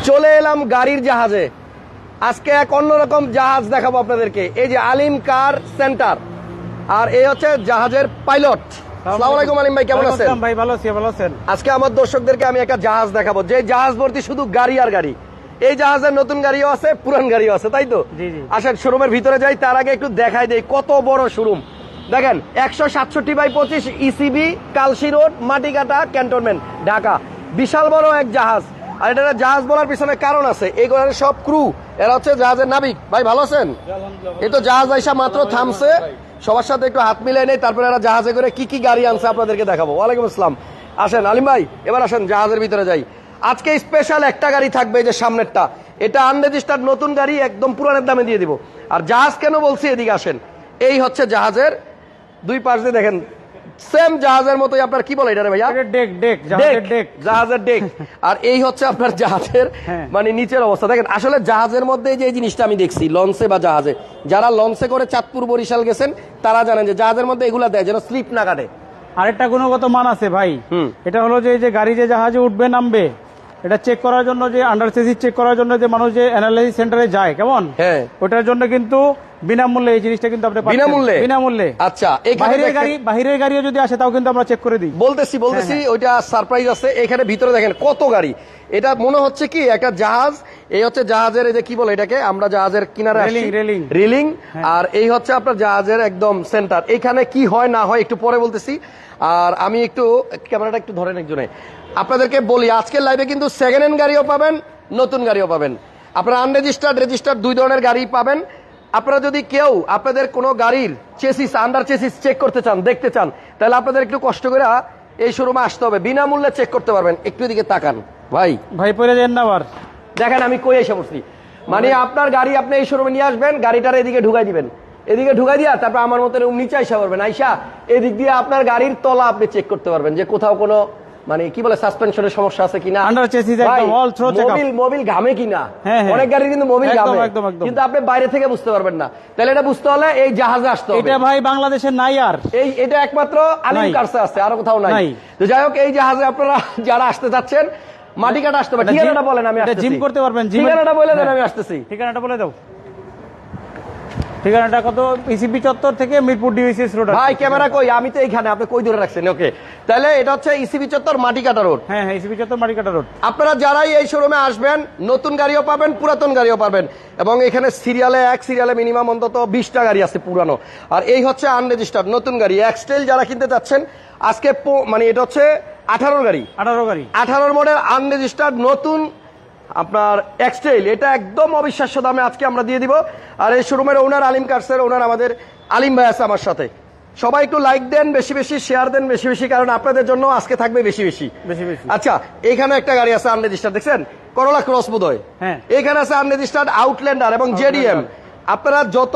চলে এলাম গাড়ির জাহাজে। আজকে এক অন্যরকম জাহাজ দেখাবো আপনাদেরকে। এই যে আলিম কার সেন্টার, আর এই হচ্ছে জাহাজের পাইলট। আসসালামু আলাইকুম আলিম ভাই, কেমন আছেন? ভাই ভালো আছি, ভালো আছেন? আজকে আমার দর্শকদেরকে আমি একটা জাহাজ দেখাবো, যে জাহাজ ভর্তি শুধু গাড়ি আর গাড়ি। এই জাহাজের নতুন গাড়িও আছে, পুরান গাড়িও আছে, তাই তো? জি জি। আসেন শোরুমের ভিতরে যাই, তার আগে একটু দেখাই দেই কত বড় শোরুম। দেখেন 167/25 ইসিবি, কালশি রোড, মাটিকাটা ক্যান্টনমেন্ট, ঢাকা। বিশাল বড় এক জাহাজ। আর এটা জাহাজ বলার পিছনে কারণ আছে, এইগুলো সব ক্রু, এরা হচ্ছে জাহাজের নাবিক। ভাই ভালো আছেন? এই তো জাহাজ আইসা মাত্র থামছে, সবার সাথে একটু হাত মিলাই নেই, তারপরে এরা জাহাজে করে কি কি গাড়ি আনছে আপনাদেরকে দেখাবো। ওয়ালাইকুম আসসালাম। আসেন আলিম ভাই, এবার আসেন জাহাজের ভিতরে যাই। আজকে স্পেশাল একটা গাড়ি থাকবে, এই যে সামনেরটা, এটা আনরেজিস্টার্ড নতুন গাড়ি, একদম পুরানের দামে দিয়ে দিব। আর জাহাজ কেন বলছি, এদিকে আসেন। এই হচ্ছে জাহাজের দুই পাশ দিয়ে দেখেন সেম জাহাজের মতোই, আপনার কি বলে এটা রে ভাইয়া? ডেক ডেক, জাহাজের ডেক, জাহাজের ডেক। আর এই হচ্ছে আপনার জাহাজের মানে নিচের অবস্থা দেখেন। আসলে জাহাজের মধ্যে যে এই জিনিসটা আমি দেখছি লঞ্চে বা জাহাজে, যারা লঞ্চে করে চাঁদপুর বরিশাল গেছেন তারা জানেন যে জাহাজের মধ্যে এগুলা দেয় যেন স্লিপ না কাটে। আরেকটা গুণগত মান আছে ভাই, এটা হলো যে গাড়ি যে জাহাজে উঠবে নামবে, এটা চেক করার জন্য, যে আন্ডার চেসিস চেক করার জন্য যে মানুষ যে অ্যানালাইসিস সেন্টারে যায়, কেমন, ওটার জন্য কিন্তু বিনামূল্যে এই জিনিসটা কিন্তু আপনি পাচ্ছেন। বিনামূল্যে। আচ্ছা, বাহিরের গাড়িও যদি আসে তাও কিন্তু আমরা চেক করে দিই। বলতেছি ওইটা সারপ্রাইজ আছে। এখানে ভিতরে দেখেন কত গাড়ি। এটা মনে হচ্ছে কি একটা জাহাজ। এই হচ্ছে জাহাজের, এই যে কি বলে এটাকে, আমরা জাহাজের কিনারে রেলিং। আর এই হচ্ছে আপনার জাহাজের একদম সেন্টার। এখানে কি হয় না হয় একটু পরে বলতেছি। আর আমি একটু ক্যামেরাটা একটু ধরেন একজনে, আপনাদেরকে বলি আজকের লাইভে কিন্তু সেকেন্ড হ্যান্ড গাড়িও পাবেন, নতুন গাড়িও পাবেন। আপনারা আনরেজিস্টার্ড রেজিস্টার্ড দুই ধরনের গাড়ি পাবেন। আপনারা যদি কেউ আপনাদের কোনো গাড়ির চেসিস, আন্ডার চেসিস চেক করতে চান, দেখতে চান, তাহলে আপনাদের একটু কষ্ট করে এই শোরুমে আসতে হবে, বিনামূল্যে চেক করতে পারবেন। একটু এদিকে তাকান ভাই পরে যান না, আবার দেখেন আমি কই এসে পড়ছি। মানে আপনার গাড়ি আপনি এই শোরুমে নিয়ে আসবেন, গাড়িটার এদিকে ঢুকাই দিবেন, এদিকে ঢুকাই দিয়া তারপর আমার মতো নিচে আইসা পারবেন। আইসা এদিক দিয়ে আপনার গাড়ির তলা আপনি চেক করতে পারবেন যে কোথাও কোনো মানে কি বলে সাসপেনশনের সমস্যা আছে কিনা, আন্ডার চেসিস একদম অল থ্রো চেকআপ, মোবিল ঘামে কিনা। অনেক গাড়ি কিন্তু মোবিল ঘামে, কিন্তু আপনি বাইরে থেকে বুঝতে পারবেন না। তাহলে এটা বুঝতে হলে এই জাহাজে আসতে হবে। এটা ভাই বাংলাদেশে নাই, আর এটা একমাত্র আলিম কারসে আছে, আর কোথাও নাই। তো যাই হোক, এই জাহাজে আপনারা যারা আসতে যাচ্ছেন মাটিকাটা আসতে পারেন। ঠিকানাটা বলেন, আমি আসতেছি। জিম করতে পারবেন, ঠিকানাটা বলে দেন, আমি আসতেছি। ঠিকানাটা বলে দাও। ঠিকানাটা কত? ইসিবি চত্বর থেকে মিরপুর ডিভিসিএস রোড। ভাই ক্যামেরা কই? আমি তো এইখানে, আপনি কই দূরে রাখছেন? ওকে, তাহলে এটা হচ্ছে ইসিবি চত্বর মাটিকাটা রোড। হ্যাঁ, ইসিবি চত্বর মাটিকাটা রোড। আপনারা যারাই এই শোরুমে আসবেন, নতুন গাড়িও পাবেন, পুরাতন গাড়িও পাবেন। এবং এখানে এক সিরিয়ালে মিনিমাম অন্তত 20টা গাড়ি আছে পুরানো। আর এই হচ্ছে আনরেজিস্টার্ড নতুন গাড়ি। এক্সটেল যারা কিনতে চাচ্ছেন, আজকে মানে এটা হচ্ছে 18 গাড়ি, 18 মডেল আনরেজিস্টার্ড নতুন আপনার এক্সটেল। এটা একদম অবিশ্বাস্য দামে আজকে আমরা দিয়ে দিব। আর এই শোরুমের ওনার আলিম কার্সের ওনার আমাদের আলিম ভাই আছে আমার সাথে। সবাই একটু লাইক দেন, বেশি বেশি শেয়ার দেন, বেশি বেশি, কারণ আপনাদের জন্য আজকে থাকবে বেশি বেশি। আচ্ছা, এখানে একটা গাড়ি আছে আনরেজিস্টার্ড, দেখছেন করোলা ক্রস বোধহয়। এখানে আছে আনরেজিস্টার্ড আউটল্যান্ডার এবং জেডিএম। আপনারা যত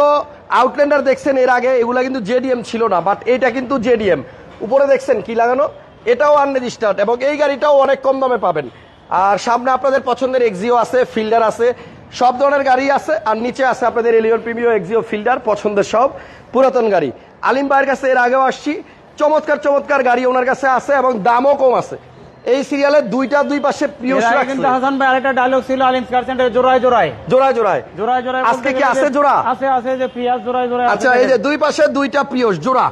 আউটল্যান্ডার দেখছেন এর আগে, এগুলা কিন্তু জেডিএম ছিল না, বাট এটা কিন্তু জেডিএম। উপরে দেখছেন কি লাগানো, এটাও আনরেজিস্টার্ড এবং এই গাড়িটাও অনেক কম দামে পাবেন। আর সামনে আপনাদের পছন্দের এক্সিও আছে, ফিল্ডার আছে, সব ধরনের গাড়ি আছে। আর নিচে আছে আপনাদের এলিয়ন প্রিমিও, এক্সিও, ফিল্ডার, পছন্দের সব পুরাতন গাড়ি। আলিম ভাইয়ের কাছে এর আগেও আসছি, চমৎকার চমৎকার গাড়ি ওনার কাছে আছে এবং দামও কম আছে। এই সিরিয়ালে দুই পাশে প্রিয় কিন্তু হাসান ভাই আরেকটা ডায়লগ ছিল আলিম কার সেন্টারে, জোড়ায় জোড়ায় জোড়ায় জোড়ায় জোড়ায় জোড়ায়। আজকে কি আছে জোড়া? আছে যে প্রিয়াস জোড়ায় জোড়ায়। আচ্ছা, এই যে দুই পাশে দুইটা প্রিয়স জোড়া,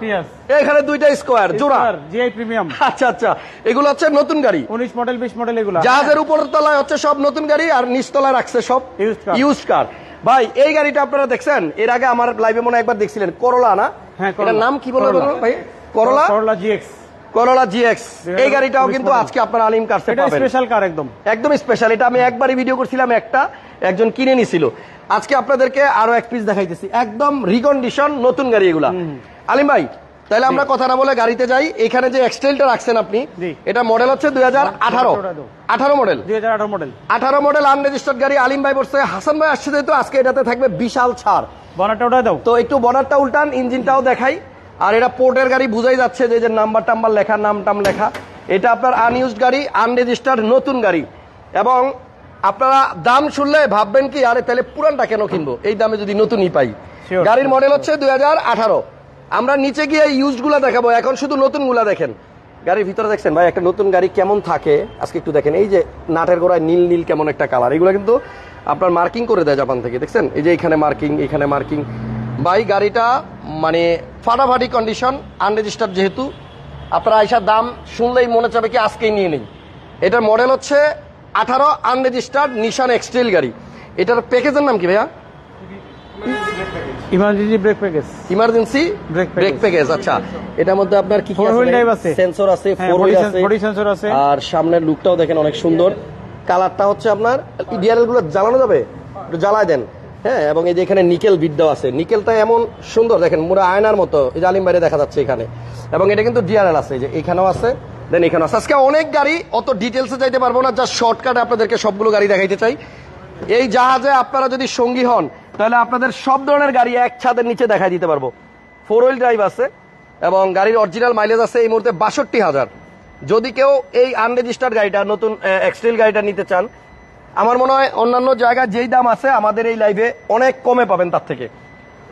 এখানে দুইটা স্কয়ার জোড়া, জিআই প্রিমিয়াম। আচ্ছা আচ্ছা, এগুলো হচ্ছে নতুন গাড়ি, 19 মডেল 20 মডেল। এগুলো জাহাজের উপর তলায় হচ্ছে সব নতুন গাড়ি, আর নিচ তলায় রাখছে সব ইউজড কার। ভাই এই গাড়িটা আপনারা দেখছেন এর আগে আমার লাইভে মনে একবার দেখছিলেন, করোলা না? হ্যাঁ, এটার নাম কি বলে ভাই? করোলা জিএক্স। করোলা জিএক্স, এই গাড়িটাও কিন্তু আজকে আপনারা আলিম কারসে পাবেন। স্পেশাল কার, একদম স্পেশাল। এটা আমি একবারই ভিডিও করছিলাম, একজন কিনে নিছিল। আজকে আপনাদেরকে আরো এক পিস দেখাইতেছি, একদম রিকন্ডিশন নতুন গাড়ি এগুলা। আলিম ভাই, তাহলে আমরা কথা না বলে গাড়িতে যাই। এখানে যে এক্সটেলটা রাখছেন আপনি, এটা মডেল হচ্ছে 2018 মডেল, 2018 মডেল আনরেজিস্টার্ড গাড়ি। আলিম ভাই বলছে হাসান ভাই আসছে যেহেতু আজকে এটাতে থাকবে বিশাল ছাড়। বনারটা উঠাই দাও তো, একটু বনারটা উল্টান, ইঞ্জিনটাও দেখাই। আর এটা পোর্টের গাড়ি, বুঝাই যাচ্ছে যে নাম্বার টাম্বার লেখা, নাম টাম লেখা। এটা আপনার আনইউজড গাড়ি, আনরেজিস্টার্ড নতুন গাড়ি। এবং আপনারা দাম শুনলে ভাববেন কি, আরে তাহলে পুরানটা কেন কিনবো এই দামে যদি নতুনই পাই। গাড়ির মডেল হচ্ছে 2018। আমরা নিচে গিয়ে ইউজড গুলা দেখাবো, এখন শুধু নতুন গুলা দেখেন। গাড়ির ভিতরে দেখছেন ভাই একটা নতুন গাড়ি কেমন থাকে আজকে একটু দেখেন। এই যে নাটের গোড়ায় নীল নীল কেমন একটা কালার, এগুলো কিন্তু আপনার মার্কিং করে দেয় জাপান থেকে, দেখছেন এই যে এখানে মার্কিং, এখানে মার্কিং। ভাই গাড়িটা মানে ফাটাফাটি কন্ডিশন, আনরেজিস্টার্ড যেহেতু আপনারা আইসার দাম শুনলেই মনে চাবে কি আজকেই নিয়ে নেই। এটার মডেল হচ্ছে 18, আনরেজিস্টার্ড নিশান এক্সট্রেল গাড়ি। এটার প্যাকেজের নাম কি ভাইয়া? Emergency break package. Emergency break package. আচ্ছা, এটার মধ্যে আপনার কি কি আছে? সেন্সর আছে, 4 হুইল আছে, বডি সেন্সর আছে, আর সামনের লুকটাও দেখেন অনেক সুন্দর। কালারটা হচ্ছে আপনার ডিআরএল গুলো জ্বালানো যাবে, একটু জ্বালায় দেন। হ্যাঁ, এবং এই যে এখানে নিকেল বিট দেওয়া আছে, নিকেলটা এমন সুন্দর দেখেন পুরো আয়নার মতো, এই যে আলিম বাইরে দেখা যাচ্ছে এখানে। এবং এটা কিন্তু ডিআরএল আছে, যে এখানেও আছে, দেন এখানেও আছে। আজকে অনেক গাড়ি, অত ডিটেলসে যাইতে পারবো না, জাস্ট শর্টকাটে আপনাদেরকে সবগুলো গাড়ি দেখাইতে চাই। এই জাহাজে আপনারা যদি সঙ্গী হন তাহলে আপনাদের সব ধরনের গাড়ি এক ছাদের নিচে দেখাই দিতে পারবো। 4 হুইল ড্রাইভ আছে এবং গাড়ির অরিজিনাল মাইলেজ আছে এই মুহূর্তে 62,000। যদি কেউ এই আনরেজিস্টার্ড গাড়িটা, নতুন এক্সট্রেল গাড়িটা নিতে চান, আমার মনে হয় অন্যান্য জায়গায় যেই দাম আছে আমাদের এই লাইভে অনেক কমে পাবেন তার থেকে।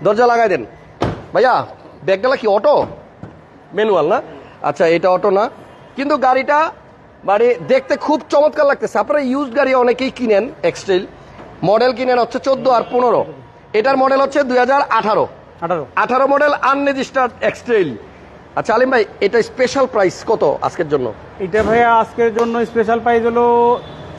দরজা লাগাই দেন ভাইয়া। ব্যাগডালা কি অটো ম্যানুয়াল না? আচ্ছা, এটা অটো না, কিন্তু গাড়িটা মানে দেখতে খুব চমৎকার লাগতেছে। আপনারা ইউজড গাড়ি অনেকেই কিনেন, এক্সট্রেল মডেল কিনেন হচ্ছে 14 আর 15। এটার মডেল হচ্ছে 2018 মডেল আনরেজিস্টার্ড এক্সট্রেল। আচ্ছা আলিম ভাই, এটা স্পেশাল প্রাইস কত আজকের জন্য? এটা ভাইয়া আজকের জন্য স্পেশাল প্রাইস হলো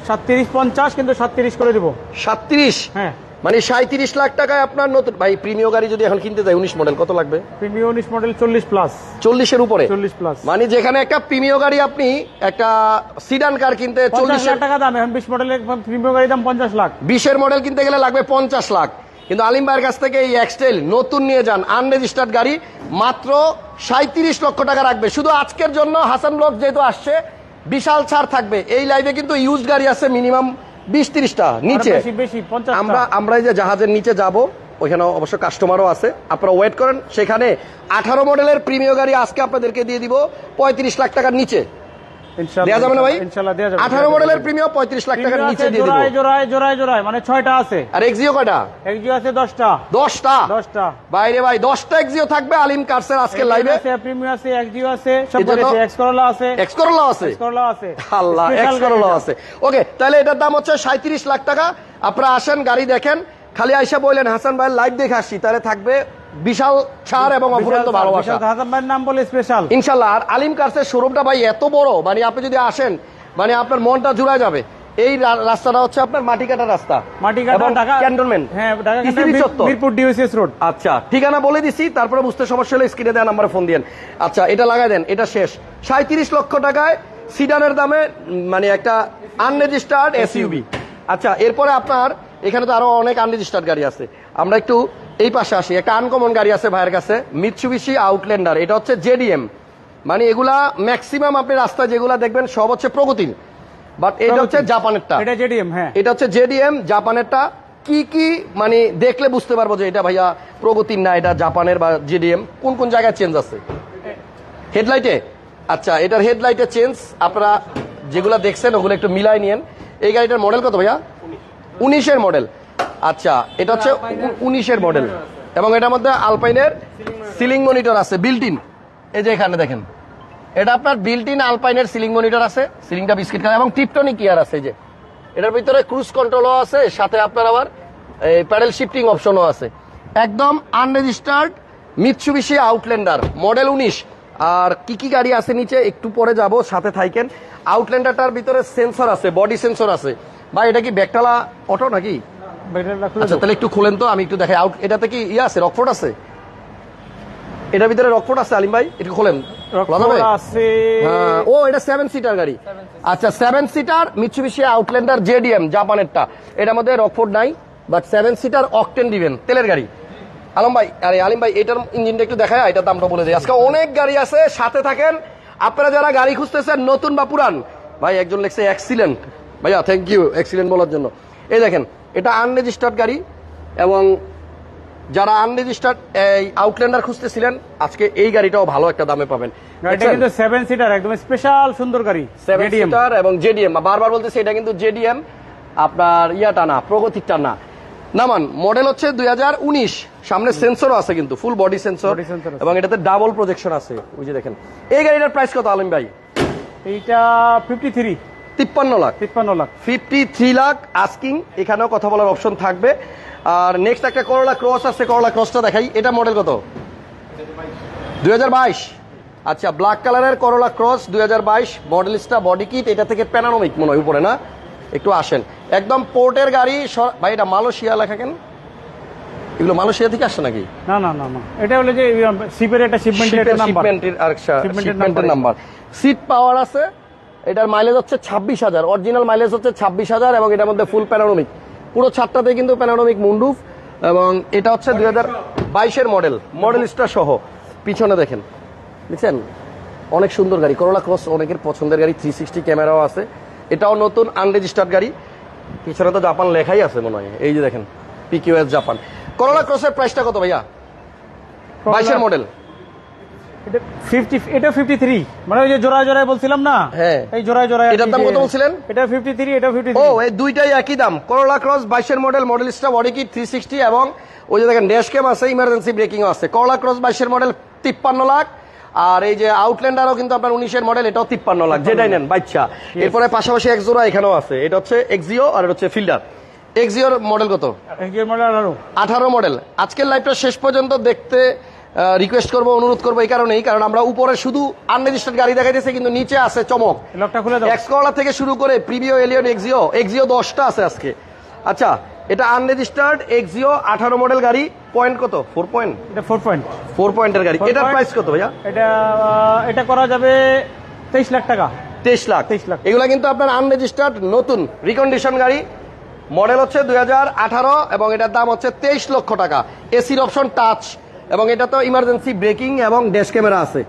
3750, কিন্তু 37 করে দিব। 37? হ্যাঁ, মানে 37 লাখ টাকায় আপনার নতুন। ভাই প্রিমিয় গাড়ি যদি এখন কিনতে যাই 19 মডেল, কত লাগবে? Premium 19 model 40 plus. 40-এর উপরে? 40 প্লাস। মানে যেখানে একটা প্রিমিয় গাড়ি, আপনি একটা সিডান কার কিনতে 40 লাখ টাকা দাম, এখন 20 মডেলের প্রিমিয়াম গাড়ির দাম 50 লাখ। 20-এর মডেল কিনতে গেলে লাগবে 50 লাখ। কিন্তু আলিম ভাইয়ের কাছ থেকে এই এক্সটেল নতুন নিয়ে যান, আনরেজিস্টার্ড গাড়ি, মাত্র 37 লক্ষ টাকা রাখবে। শুধু আজকের জন্য হাসান ব্লগ যেহেতু আসছে, বিশাল ছাড় থাকবে। এই লাইভে কিন্তু ইউজড গাড়ি আছে মিনিমাম 20-30টা নিচে। আমরা এই যে জাহাজের নিচে যাব, ওইখানে অবশ্য কাস্টমারও আছে, আপনারা ওয়েট করেন। সেখানে 18 মডেলের প্রিমিয় গাড়ি আজকে আপনাদেরকে দিয়ে দিব 35 লাখ টাকার নিচে। দেয়া যাবে না ভাই? 18 মডেলের প্রিমিয়াম 35 লাখ টাকার নিচে দিয়ে দিব। জোড়ায় মানে 6টা আছে। আর এক্সিও কয়টা? এক্সিও আছে 10টা। 10টা বাইরে ভাই, 10টা এক্সিও থাকবে আলিম কারসের আজকের লাইভে। আছে প্রিমিয়াম আছে, এক্সিও আছে, সব আছে, এক্স করোলা আছে, আল্লাহ, এক্স করোলা আছে। ওকে, তাহলে এটার দাম হচ্ছে 37 লাখ টাকা। আপনারা আসেন, গাড়ি দেখেন, খালি আইসা বললেন হাসান ভাই লাইভ দেখে আসছি, তাহলে থাকবে বিশাল ছাড় এবং অফুরন্ত ভালোবাসা। হাসান ভাইয়ের নাম বলে স্পেশাল ইনশাআল্লাহ। আর আলিম কারসের শোরুমটা ভাই এত বড়, মানে আপনি যদি আসেন মানে আপনার মনটা জুড়ে যাবে। এই রাস্তাটা হচ্ছে আপনার মাটিকাটা রাস্তা, মাটিকাটা ঢাকা ক্যান্টনমেন্ট। হ্যাঁ, ঢাকা ক্যান্টনমেন্ট, মিরপুর ডিওসিএস রোড। আচ্ছা, ঠিকানা বলে দিছি, তারপরে বুঝতে সমস্যা হলে স্ক্রিনে দেওয়া নাম্বারে ফোন দিয়েন। আচ্ছা, এটা লাগাই দেন, এটা শেষ। 37 লক্ষ টাকায় সিডানের দামে, মানে একটা আনরেজিস্টার্ড এসইউভি। আচ্ছা, এরপরে আপনার এখানে তো আরো অনেক আনরেজিস্টার্ড গাড়ি আছে। আমরা একটু এই পাশে আসি। একটা আনকমন গাড়ি আছে ভাইয়ের কাছে, মিৎসুবিশি আউটল্যান্ডার। এটা হচ্ছে জেডিএম, মানে এগুলা ম্যাক্সিমাম আপনি রাস্তায় যেগুলা দেখবেন সব হচ্ছে প্রগতির, বাট এটা হচ্ছে জাপানেরটা। এটা জেডিএম। হ্যাঁ, এটা হচ্ছে জেডিএম জাপানেরটা। কি কি মানে দেখলে বুঝতে পারবো যে এটা ভাইয়া প্রগতির না, এটা জাপানের বা জেডিএম? কোন কোন জায়গায় চেঞ্জ আছে? হেডলাইটে? আচ্ছা, এটার হেডলাইটে চেঞ্জ। আপনারা যেগুলা দেখছেন ওগুলো একটু মিলাই নিয়েন। এই গাড়িটার মডেল কত ভাইয়া? 19-এর মডেল। আচ্ছা, এটা হচ্ছে 19-এর মডেল এবং এটার মধ্যে আলপাইনের সিলিং মনিটর আছে বিল্ট ইন। এই যে এখানে দেখেন, এটা আপনার বিল্ট ইন আলপাইনের সিলিং মনিটর আছে, সিলিংটা বিস্কিট কালার এবং টিপটনিক গিয়ার আছে। যে এটার ভিতরে ক্রুজ কন্ট্রোলও আছে, সাথে আপনার আবার এই প্যাডেল শিফটিং অপশনও আছে। একদম আনরেজিস্টার্ড মিৎসুবিশি আউটল্যান্ডার মডেল 19। আর কি কি গাড়ি আছে নিচে একটু পরে যাব, সাথে থাকেন। আউটল্যান্ডারটার ভিতরে সেন্সর আছে, বডি সেন্সর আছে। ভাই এটা কি ব্যাকটালা অটো নাকি? আচ্ছা, তাহলে একটু খুলেন তো, আমি একটু দেখাই। এটাতে কি ইয়ে আছে, রকফোর্ড আছে? এটার ভিতরে রকফোর্ড আছে আলিম ভাই, একটু খোলেন। ও, এটা 7 সিটার গাড়ি। আচ্ছা, 7 সিটার মিৎসুবিশি আউটল্যান্ডার জেডিএম জাপানেরটা। এটার মধ্যে রকফোর্ড নাই, বাট 7 সিটার অকটেন দিবেন তেলের গাড়ি। আলিম ভাই এটার ইঞ্জিনটা একটু দেখায়, এটার দামটা বলে দিই। আজকে অনেক গাড়ি আছে, সাথে থাকেন। আপনারা যারা গাড়ি খুঁজতেছেন নতুন বা পুরান, ভাই একজন লিখছে এক্সিলেন্ট। ভাইয়া থ্যাংক ইউ এক্সিলেন্ট বলার জন্য। এই দেখেন, এটা আনরেজিস্টার্ড গাড়ি এবং যারা আনরেজিস্টার্ড এই আউটল্যান্ডার খুঁজতেছিলেন, আজকে এই গাড়িটাও ভালো একটা দামে পাবেন। এটা কিন্তু 7 সিটার, একদম স্পেশাল সুন্দর গাড়ি, 7 সিটার এবং জেডিএম। বারবার বলতেছি এটা কিন্তু জেডিএম, আপনার ইয়াটা না, প্রগতিটা না। নামান মডেল হচ্ছে 2019। সামনে সেন্সরও আছে, কিন্তু ফুল বডি সেন্সর এবং এটাতে ডাবল প্রজেকশন আছে। ওই যে দেখেন, এই গাড়িটার প্রাইস কত আলিম ভাই? এইটা 53 53 লাখ 53 লাখ 53 লাখ আস্কিং। এখানেও কথা বলার অপশন থাকবে। আর নেক্সট একটা করোলা ক্রস আছে, করোলা ক্রসটা দেখাই। এটা মডেল কত? 2022। আচ্ছা, ব্ল্যাক কালারের করোলা ক্রস 2022 মডেলিস্টা বডি কিট। এটা থেকে প্যানারোমিক মনে হয় উপরে, না? একটু আসেন, একদম পোর্টের গাড়ি। ভাই এটা মালয়েশিয়া লেখা কেন? এগুলো মালয়েশিয়া থেকে আসছে নাকি? না না না না, এটা হলো যে শিপের একটা শিপমেন্টের একটা নাম্বার, শিপমেন্টের নাম্বার। সিট পাওয়ার আছে। এটার মাইলেজ হচ্ছে 26,000, অরিজিনাল মাইলেজ হচ্ছে 26,000 এবং এটার মধ্যে ফুল প্যানোরামিক। পুরো ছাদটাতে কিন্তু প্যানোরামিক মুন্ডুফ। এবং এটা হচ্ছে 2022 মডেল, মডেলিস্টা সহ। পিছনে দেখেন, দেখছেন অনেক সুন্দর গাড়ি। করোলা ক্রস অনেকের পছন্দের গাড়ি, 360 ক্যামেরাও আছে। এটাও নতুন আনরেজিস্টার্ড গাড়ি। পিছনে তো জাপান লেখাই আছে মনে হয়, এই যে দেখেন পিকিউএস জাপান। করোলা ক্রসের প্রাইসটা কত ভাইয়া? 22 মডেল। এটা 53, মানে ওই যে জোড়ায় জোড়ায় বলছিলাম না, হ্যাঁ এই জোড়ায় জোড়ায়। এটার দাম কত বলছিলেন? এটা 53, এটা 53। ও, এই দুইটাই একই দাম। Corolla Cross 22 model, Modellista body kit 360 এবং ওই যে দেখেন ড্যাশ ক্যাম আছে, ইমার্জেন্সি ব্রেকিংও আছে। করোলা ক্রস 22 মডেল 53 লাখ। আর এই যে আউটল্যান্ডারও কিন্তু আপনার 19 মডেল, এটাও 53 লাখ, যেটাই নেন বাচ্চা। এরপরে পাশাপাশি এক জোড়া এখানেও আছে, এটা হচ্ছে এক্সিও আর এটা হচ্ছে ফিল্ডার। এক্সিওর মডেল কত? এক্সিওর মডেল 18 মডেল। আজকের লাইভটা শেষ পর্যন্ত দেখতে রিকোয়েস্ট করবো, অনুরোধ করবো এই কারণেই, কারণ আমরা উপরে শুধু আনরেজিস্টার্ড গাড়ি দেখাইতেছি, কিন্তু নিচে আছে চমক। লকটা খুলে দাও। এক্স করলা থেকে শুরু করে প্রিভিও, এলিয়ন, এক্সিও 10টা আছে আজকে। আচ্ছা, এটা আনরেজিস্টার্ড এক্সিও 18 মডেল গাড়ি। পয়েন্ট কত? 4 পয়েন্ট। এটা 4 পয়েন্ট, 4 পয়েন্টের গাড়ি। এটার প্রাইস কত ভাইয়া? এটা করা যাবে 23 লাখ টাকা। 23 লাখ। 23 লাখ। এগুলা কিন্তু আপনার আনরেজিস্টার্ড নতুন রিকন্ডিশন গাড়ি। মডেল হচ্ছে 2018 এবং এটার দাম হচ্ছে 23 লক্ষ টাকা। এসির অপশন টাচ এবং এটা তো ইমার্জেন্সি ব্রেকিং এবং ড্যাশ ক্যামেরা আছে।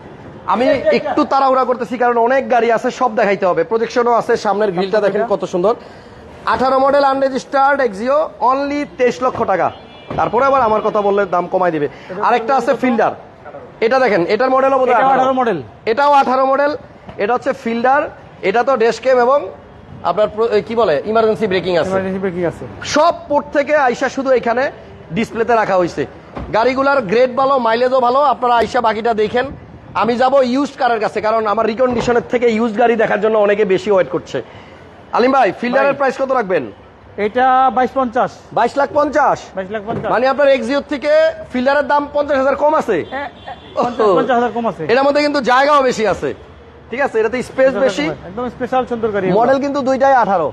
আমি একটু তাড়াহুড়া করতেছি কারণ অনেক গাড়ি আছে, সব দেখাইতে হবে। প্রজেকশনও আছে, সামনের গ্রিলটা দেখেন কত সুন্দর। 18 মডেল আনরেজিস্টার্ড এক্সিও, অনলি 23 লক্ষ টাকা। তারপরে আবার আমার কথা বললে দাম কমাই দিবে। আরেকটা আছে ফিল্ডার, এটা দেখেন, এটার মডেলও বোধহয় 18 মডেল। এটাও 18 মডেল। এটা হচ্ছে ফিল্ডার, এটা তো ড্যাশ ক্যাম এবং আপনার কি বলে ইমার্জেন্সি ব্রেকিং আছে। সব পোর্ট থেকে আইসা শুধু এখানে ডিসপ্লেতে রাখা হয়েছে। গাড়িগুলার গ্রেড ভালো, মাইলেজও ভালো। আপনারা আইসা বাকিটা দেখেন। আমি যাব ইউজড কারের কাছে, কারণ আমার রিকন্ডিশনের থেকে ইউজড গাড়ি দেখার জন্য অনেকে বেশি ওয়েট করছে। আলিম ভাই, ফিল্ডারের প্রাইস কত রাখবেন? এটা 22.50। 22 লাখ 50। মানে আপনার এক্সিও থেকে ফিল্ডারের দাম 50,000 কম আছে। 50,000 কম আছে। এটার মধ্যে কিন্তু জায়গাও বেশি আছে, ঠিক আছে, এটাতে স্পেস বেশি, একদম স্পেশাল সুন্দর গাড়ি। মডেল কিন্তু দুইটাই 18,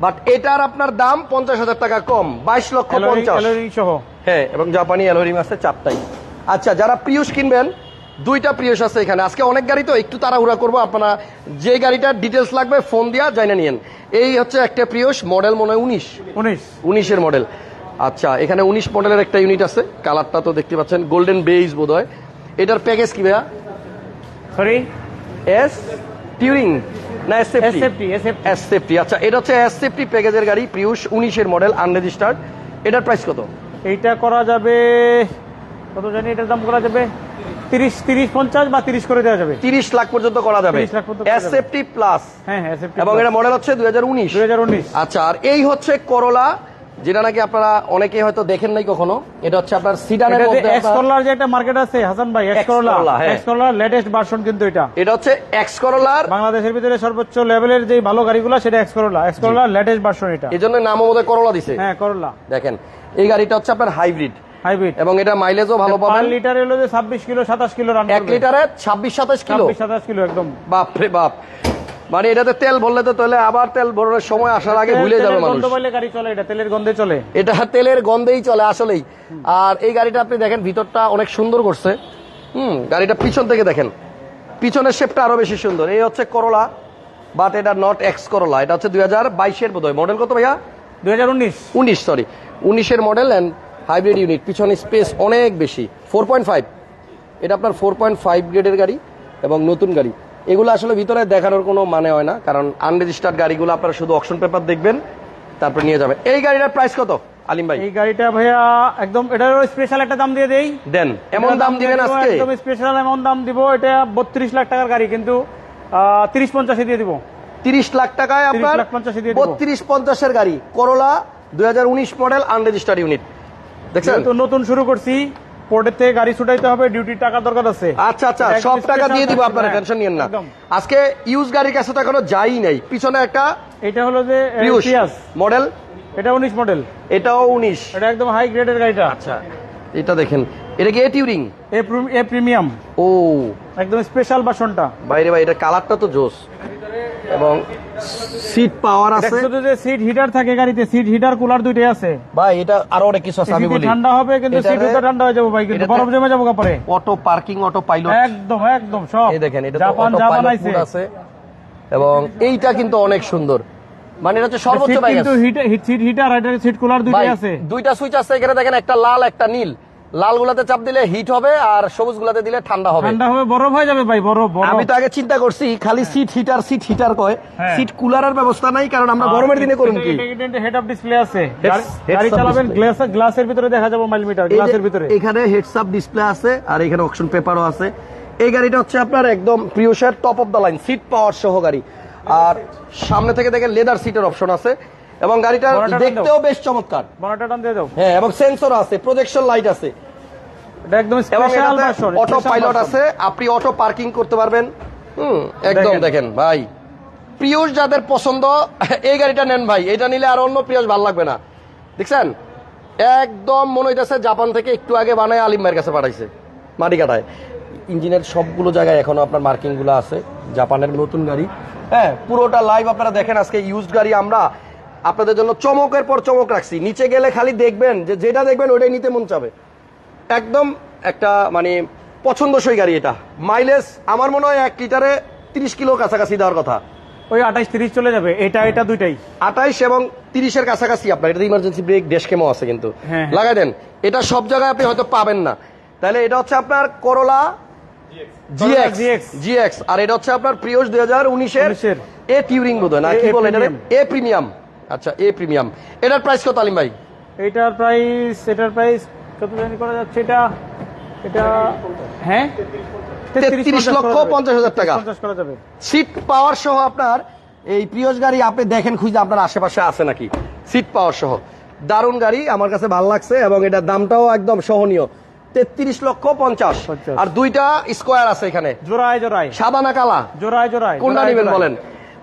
বাট এটার আপনার দাম 50,000 টাকা কম, 22 লক্ষ 50 হ্যাঁ, এবং জাপানি অ্যালোরিং আছে 4টাই। আচ্ছা, যারা প্রিউস কিনবেন, 2টা প্রিউস আছে এখানে। আজকে অনেক গাড়ি তো একটু তাড়াহুড়া করবো। আপনারা যে গাড়িটার ডিটেলস লাগবে ফোন দিয়া জানা নিয়েন। এই হচ্ছে একটা প্রিউস, মডেল মনে হয় 19 মডেল। আচ্ছা, এখানে 19 মডেলের একটা ইউনিট আছে। কালারটা তো দেখতে পাচ্ছেন, গোল্ডেন বেজ বোধ হয়। এটার প্যাকেজ কি ভাইয়া? সরি, এস টিউরিং না এস সেফটি। আচ্ছা, এটা হচ্ছে এস সেফটি প্যাকেজের গাড়ি, প্রিউস 19 মডেল আনরেজিস্টার্ড। এটার প্রাইস কত? এইটা করা যাবে কত জানি, এটার দাম করা যাবে 30-50 বা 30 করে দেওয়া যাবে। 30 লাখ পর্যন্ত করা যাবে। S safety plus. হ্যাঁ, এবং এটা মডেল হচ্ছে 2019। আচ্ছা, আর এই হচ্ছে করোলা, যেটা নাকি আপনারা অনেকে হয়তো দেখেন নাই কখনো। এটা হচ্ছে আপনার সিডানের মধ্যে এক্স করলার যে একটা মার্কেট আছে হাসান ভাই, এক্স করলার লেটেস্ট ভার্সন কিন্তু এটা হচ্ছে এক্স করলার। বাংলাদেশের ভিতরে সর্বোচ্চ লেভেলের যে ভালো গাড়িগুলো সেটা এক্স করলার লেটেস্ট ভার্সন। এটা এজন্য নামও বোধহয় করোলা দিছে। হ্যাঁ, করোলা। দেখেন, এই গাড়িটা হচ্ছে আপনার হাইব্রিড এবং এটা মাইলেজও ভালো পাবেন। 1 লিটার হলো যে 26 কিলো 27 কিলো রান। 1 লিটারে 26-27 কিলো একদম। বাপ রে বাপ। মানে এটাতে তেল ভরলে তো তাহলে আবার তেল ভরার সময় আসার আগে ভুলে যাবে মানুষ। গাড়ি চলে, এটা তেলের গন্ধে চলে। এটা তেলের গন্ধেই চলে আসলেই। আর এই গাড়িটা আপনি দেখেন, ভিতরটা অনেক সুন্দর করছে। গাড়িটা পিছন থেকে দেখেন, পিছনের শেপটা আরো বেশি সুন্দর। এই হচ্ছে করোলা, বাট এটা নট এক্স করোলা। এটা হচ্ছে 2022 বোধহয়। মডেল কত ভাইয়া? 2019 sorry, 19 model and hybrid unit. পিছনে স্পেস অনেক বেশি। 4.5, এটা আপনার 4.5 গ্রেডের গাড়ি এবং নতুন গাড়ি। এগুলো আসলে ভিতরে দেখানোর কোনো মানে হয় না, কারণ আনরেজিস্টার্ড গাড়িগুলো আপনারা শুধু অকশন পেপার দেখবেন, তারপর নিয়ে যাবেন। এই গাড়িটার প্রাইস কত আলিম ভাই? এই গাড়িটা ভাইয়া একদম এটার স্পেশাল একটা দাম দিয়ে দেই। দেন, এমন দাম দিবেন আজকে? একদম স্পেশাল এমন দাম দিব। এটা 32 লাখ টাকার গাড়ি, কিন্তু 30-50 দিয়ে দিব। 30 লাখ টাকায় আপনার 32-50 এর গাড়ি। করোলা 2019 মডেল আনরেজিস্টার্ড ইউনিট। দেখছেন তো নতুন শুরু করছি, পোর্টের থেকে গাড়ি ছুটাইতে হবে, ডিউটির টাকা দরকার আছে। আচ্ছা আচ্ছা, এটা সব একদম টাকা দিয়ে দিব, special আপনারা হ্যাঁ, টেনশন নিয়েন না। একদম। আজকে ইউজ গাড়ির কাছে তো এখনো যাই নাই। পিছনে একটা এটা হলো যে প্রিউস পিয়াস, মডেল, এটা 19 মডেল, এটাও 19। এটা একদম হাই গ্রেডের গাড়িটা। আচ্ছা, এটা দেখেন, এটা কি এ টিউরিং? এ প্রিমিয়াম, ও একদম স্পেশাল ভার্সনটা। বাইরে ভাই, এটা কালারটা তো জোস, এবং সিট পাওয়ার আছে শুধু যে সিট হিটার থাকে গাড়িতে, সিট হিটার কুলার দুইটাই আছে ভাই। এটা আরো অনেক কিছু আছে, আমি এসিতে বলি। ঠান্ডা হবে কিন্তু এটারে- সিটও ঠান্ডা হয়ে যাবে ভাই, কিন্তু এটাতে- বরফ জমে যাবে কাপড়ে। অটো পার্কিং, অটো পাইলট, একদম একদম সব এই দেখেন, এটা তো জাপান অটো পাইলট বানাইছে। মোড আছে, এবং এইটা কিন্তু অনেক সুন্দর, মানে এটা হচ্ছে সর্বোচ্চ সিট বাইক কিন্তু সিট হিটার আর সিট কুলার ভাই। দুইটাই আছে। দুইটা সুইচ আছে এখানে, দেখেন, একটা লাল একটা নীল। লাল গুলাতে চাপ দিলে হিট হবে, আর সবুজ গুলাতে দিলে ঠান্ডা হবে। ঠান্ডা হবে, বরফ হয়ে যাবে ভাই, বরফ বরফ। আমি তো আগে চিন্তা করছি খালি সিট হিটার কয়, হ্যাঁ। সিট কুলারের ব্যবস্থা নাই, কারণ আমরা গরমের দিনে করুন কি। হেড আপ ডিসপ্লে আছে, Heads গাড়ি up চালাবেন display। গ্লাসের ভিতরে দেখা যাবে মাইল মিটার, এই যে গ্লাসের ভিতরে। এখানে হেডস আপ ডিসপ্লে আছে, আর এখানে অপশন পেপারও আছে। এই গাড়িটা হচ্ছে আপনার একদম প্রিউসের top of the line, seat power সহ গাড়ি, আর সামনে থেকে দেখেন লেদার সিটের অপশন আছে, এবং গাড়িটা বড়টা দেখতেও বেশ চমৎকার। বড়টা টান দিয়ে দাও। হ্যাঁ, এবং সেন্সর আছে, প্রজেকশন লাইট আছে, এটা একদম এবং স্পেশাল ভার্সন, অটো পাইলট আছে, আপনি অটো পার্কিং করতে পারবেন। একদম দেখেন ভাই, প্রিয়স যাদের পছন্দ এই গাড়িটা নেন ভাই, এটা নিলে আর অন্য প্রিয়স ভালো লাগবে না। দেখছেন, একদম মনে হইতেছে জাপান থেকে একটু আগে বানায় আলিম ভাইয়ের কাছে পাঠাইছে মাটি কাটায়। ইঞ্জিনের সবগুলো জায়গায় এখনো আপনার মার্কিং গুলো আছে, জাপানের নতুন গাড়ি। হ্যাঁ, পুরোটা লাইভ আপনারা দেখেন। আজকে ইউজড গাড়ি আমরা আপনাদের জন্য চমকের পর চমক রাখছি। নিচে গেলে খালি দেখবেন যে যেটা দেখবেন ওটাই নিতে মন চাবে। একদম একটা মানে পছন্দসই গাড়ি। এটা মাইলেজ আমার মনে হয় 1 লিটারে 30 কিলো কাছাকাছি দেওয়ার কথা। ওই 28-30 চলে যাবে, এটা দুইটাই 28 এবং 30-এর কাছাকাছি আপনার। এটা ইমার্জেন্সি ব্রেক, ড্যাশ ক্যামও আছে কিন্তু, হ্যাঁ। লাগাই দেন। এটা সব জায়গায় আপনি হয়তো পাবেন না। তাহলে এটা হচ্ছে আপনার করোলা GX, আর এটা হচ্ছে আপনার প্রিয়স 2019-এর এ টিউরিং বোধহয়, না কি বলে এটা, এ প্রিমিয়াম। আচ্ছা, এ প্রিমিয়াম। এটার প্রাইস কত আলিম ভাই? এটার প্রাইস কত জানি করা যাচ্ছে, এটা হ্যাঁ 33,50,000 টাকা 50 করা যাবে। সিট পাওয়ার সহ আপনার এই প্রিয়স গাড়ি আপনি দেখেন খুঁজে আপনার আশেপাশে আছে নাকি, সিট পাওয়ার সহ। দারুণ গাড়ি, আমার কাছে ভালো লাগছে, এবং এটার দামটাও একদম সহনীয়, 33,50,000। আর দুইটা স্কোয়ার আছে এখানে, জোড়ায় সাদা না কালা, জোড়ায় কোনটা নেবেন বলেন?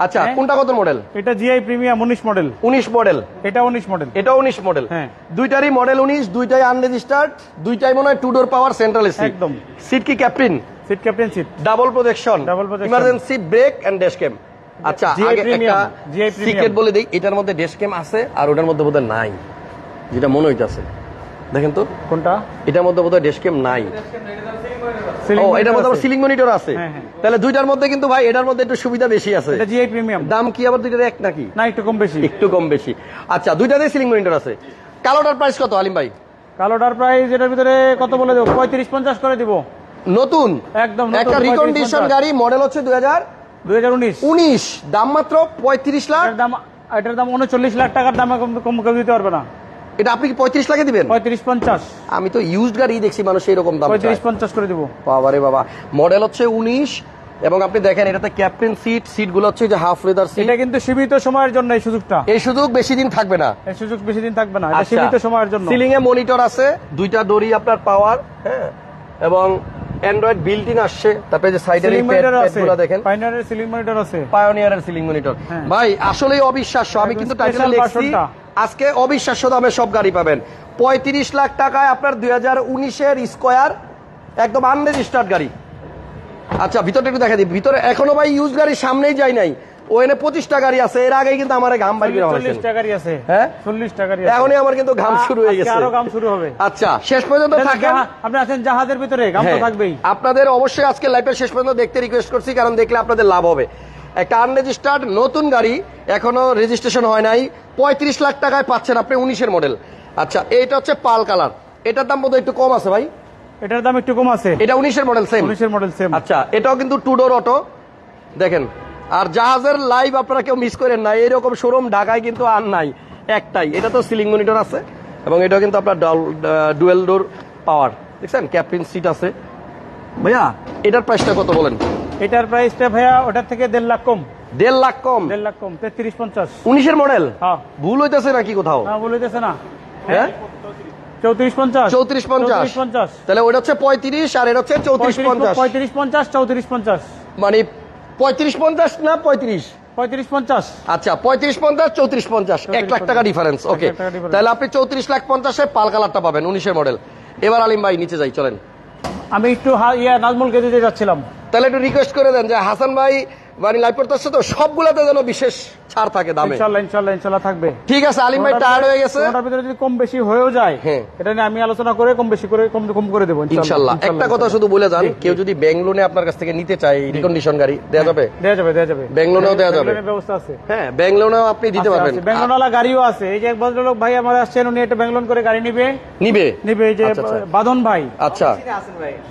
আচ্ছা, হ্যাঁ। কোনটা কত মডেল? এটা জিআই প্রিমিয়াম 19 মডেল, 19 মডেল, এটা 19 মডেল। এটা 19 মডেল। হ্যাঁ। দুইটারই মডেল 19, দুইটাই আনরেজিস্টার্ড, দুইটাই মনে হয় two door power central AC. একদম। সিট কি captain? Seat captain seat, double projection, Double projection। Emergency brake and dash cam. আচ্ছা, GI আগে Premium, একটা GI Premium। সিক্রেট বলে দেই, এটার মধ্যে ড্যাশ ক্যাম আছে, আর ওটার মধ্যে বোধহয় নাই, যেটা মনে হইতাছে। দেখেন তো, কোনটা? এটার মধ্যে বোধহয় ড্যাশ ক্যাম নাই। ও, এটার মধ্যে সিলিং মনিটর আছে। হ্যাঁ, হ্যাঁ। তাহলে দুইটার মধ্যে কিন্তু ভাই এটার মধ্যে একটু সুবিধা বেশি আছে। এটা জিআই প্রিমিয়াম। দাম কি আবার দুইটার এক নাকি? না, একটু কম বেশি। একটু কম বেশি। আচ্ছা, দুইটাতেই সিলিং মনিটর আছে। কালোটার প্রাইস কত আলিম ভাই? কালোটার প্রাইস এটার ভিতরে কত বলে দেবো, 35-50 করে দিব। নতুন একদম একটা রিকন্ডিশন গাড়ি, মডেল হচ্ছে 2019। দাম মাত্র 35 লাখ। এটার দাম 39 লাখ টাকার দাম, কম কেউ দিতে পারবে না। এটা আপনি কি 35 লাখে দিবেন? 35-50, আমি তো ইউজড গাড়ি দেখছি মানুষ এরকম দাম চায়। 35-50 করে দিব। বাবারে বাবা, মডেল হচ্ছে 19, এবং আপনি দেখেন এটাতে ক্যাপ্টেন সিট গুলো হচ্ছে যে হাফ লেদার সিট। এটা কিন্তু সীমিত সময়ের জন্য এই সুযোগটা, এই সুযোগ বেশি দিন থাকবে না। এই সুযোগ বেশি দিন থাকবে না, এটা সীমিত সময়ের জন্য। সিলিং এ মনিটর আছে, দুইটা দড়ি আপনার পাওয়ার, হ্যাঁ, এবং অ্যান্ড্রয়েড বিল্ট ইন আসছে। তারপরে যে সাইডের সিলিং মনিটর আছে, গুলো দেখেন, পাইনিয়ারের সিলিং মনিটর আছে, পায়োনিয়ারের সিলিং মনিটর। হ্যাঁ। ভাই আসলেই অবিশ্বাস্য, আমি কিন্তু টাইটেল Special লিখছি version-টা। আজকে অবিশ্বাস্য দামে সব গাড়ি পাবেন। 35 লাখ টাকায় আপনার 2019-এর স্কয়ার, একদম আনরেজিস্টার্ড গাড়ি। আচ্ছা, ভিতরটা একটু দেখা দিই। ভিতরে এখনো ভাই ইউজ গাড়ির সামনেই যাই নাই, ওখানে 25টা গাড়ি আছে। এর আগেই কিন্তু আমার ঘাম বাড়ি বের হয়েছে। 40 টাকারই আছে, হ্যাঁ 40 টাকারই আছে। এখনই আমার কিন্তু ঘাম শুরু হয়ে গেছে, আরো ঘাম শুরু হবে। আচ্ছা, শেষ পর্যন্ত থাকেন। আপনি আছেন জাহাজের ভিতরে, ঘাম তো হ্যাঁ, থাকবেই। আপনাদের অবশ্যই আজকে লাইভের শেষ পর্যন্ত দেখতে রিকোয়েস্ট করছি, কারণ দেখলে আপনাদের লাভ হবে। একটা আনরেজিস্টার্ড নতুন গাড়ি, এখনো রেজিস্ট্রেশন হয় নাই, 35 লাখ টাকায় পাচ্ছেন আপনি 19-এর মডেল। আচ্ছা, এইটা হচ্ছে পাল কালার, এটার দাম বোধহয় একটু কম আছে ভাই। এটার দাম একটু কম আছে, এটা 19-এর মডেল সেম। 19-এর মডেল সেম। আচ্ছা, এটাও কিন্তু টু ডোর অটো, দেখেন। আর জাহাজের লাইভ আপনারা কেউ মিস করেন না, এরকম শোরুম ঢাকায় কিন্তু আর নাই, একটাই। এটা তো সিলিং মনিটর আছে, এবং এটাও কিন্তু আপনার ডুয়েল ডোর পাওয়ার। দেখছেন, ক্যাপ্টেন সিট আছে। ভাইয়া এটার প্রাইসটা কত বলেন? এটার প্রাইসটা ভাইয়া ওটার থেকে 1.5 লাখ কম। 1.5 লাখ কম? 1.5 লাখ কম, 33-50। 19-এর মডেল? হ্যাঁ। ভুল হইতেছে নাকি কোথাও? না, বলিতেছে না। হ্যাঁ, 3450 3450 3450 তাহলে ওটা হচ্ছে 35 আর এটা হচ্ছে 3450 3550 3450 মানে 3550 না 35? 3550 আচ্ছা 3550 3450 1 লাখ টাকা ডিফারেন্স। ওকে, লাখ টাকা difference। তাহলে আপনি 34,50,000 পাল কালারটা পাবেন 19-এর মডেল। এবার আলিম ভাই নিচে যাই, চলেন। আমি একটু নাজমুলকে দিতে যাচ্ছিলাম। তাহলে একটু রিকোয়েস্ট করে দেন যে হাসান ভাই মানে লাইভ করতে আসছে তো, সবগুলাতে যেন বিশেষ ছাড় থাকে দামে। ইনশাআল্লাহ থাকবে। ঠিক আছে, আলিম ভাই টায়ার্ড হয়ে গেছে, ওটার ভিতরে যদি কম বেশি হয়েও যায়, হ্যাঁ, এটা নিয়ে আমি আলোচনা করে কম বেশি করে কম করে দেবো ইনশাআল্লাহ। একটা কথা শুধু বলে যান, কেউ যদি ব্যাংক লোনে আপনার কাছ থেকে নিতে চায় রিকন্ডিশন গাড়ি দেওয়া যাবে? দেওয়া যাবে ব্যাংক লোনেও দেওয়া যাবে, ব্যবস্থা আছে। হ্যাঁ ব্যাংক লোনেও আপনি দিতে পারবেন। ব্যাংক লোনওয়ালা গাড়িও আছে। এই যে এক ভদ্রলোক ভাই আমার আসছেন, উনি একটা ব্যাংক লোন করে গাড়ি নিবে। এই যে বাদন ভাই। আচ্ছা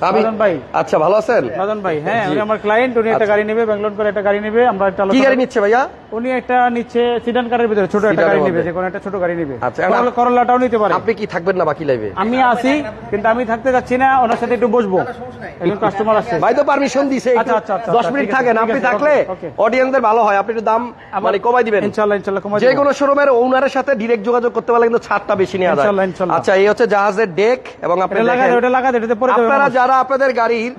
বাদন ভাই, আচ্ছা ভালো আছেন বাদন ভাই? হ্যাঁ, উনি আমার ক্লায়েন্ট। উনি একটা গাড়ি নেবে, ব্যাংক লোন করে একটা গাড়ি নেবে। আমরা একটা কি গাড়ি নিচ্ছে ভাইয়া? উনি একটা নিচ্ছে সিডান কারের ভিতরে ছোট একটা গাড়ি নেবে, যে কোনো একটা ছোট গাড়ি নেবে। আচ্ছা, করলাটাও নিতে পারে। আপনি কি থাকবেন না বাকি লাইভে? আমি আছি, কিন্তু আমি থাকতে যাচ্ছি না, ওনার সাথে একটু বসবো। একজন কাস্টমার আসছে। ভাই তো পারমিশন দিছে, আচ্ছা, 10 মিনিট থাকেন। আপনি থাকলে অডিয়েন্সদের ভালো হয়, আপনি একটু দাম মানে কমাই দিবেন। ইনশাআল্লাহ কমাই যে কোনো শোরুমের ওনারের সাথে ডাইরেক্ট যোগাযোগ করতে পারলে কিন্তু ছাড়টা বেশি নেওয়া যায়। ইনশাআল্লাহ। আচ্ছা, এই হচ্ছে জাহাজের ডেক, এবং আপনি আপনারা যারা আপনাদের গাড়ির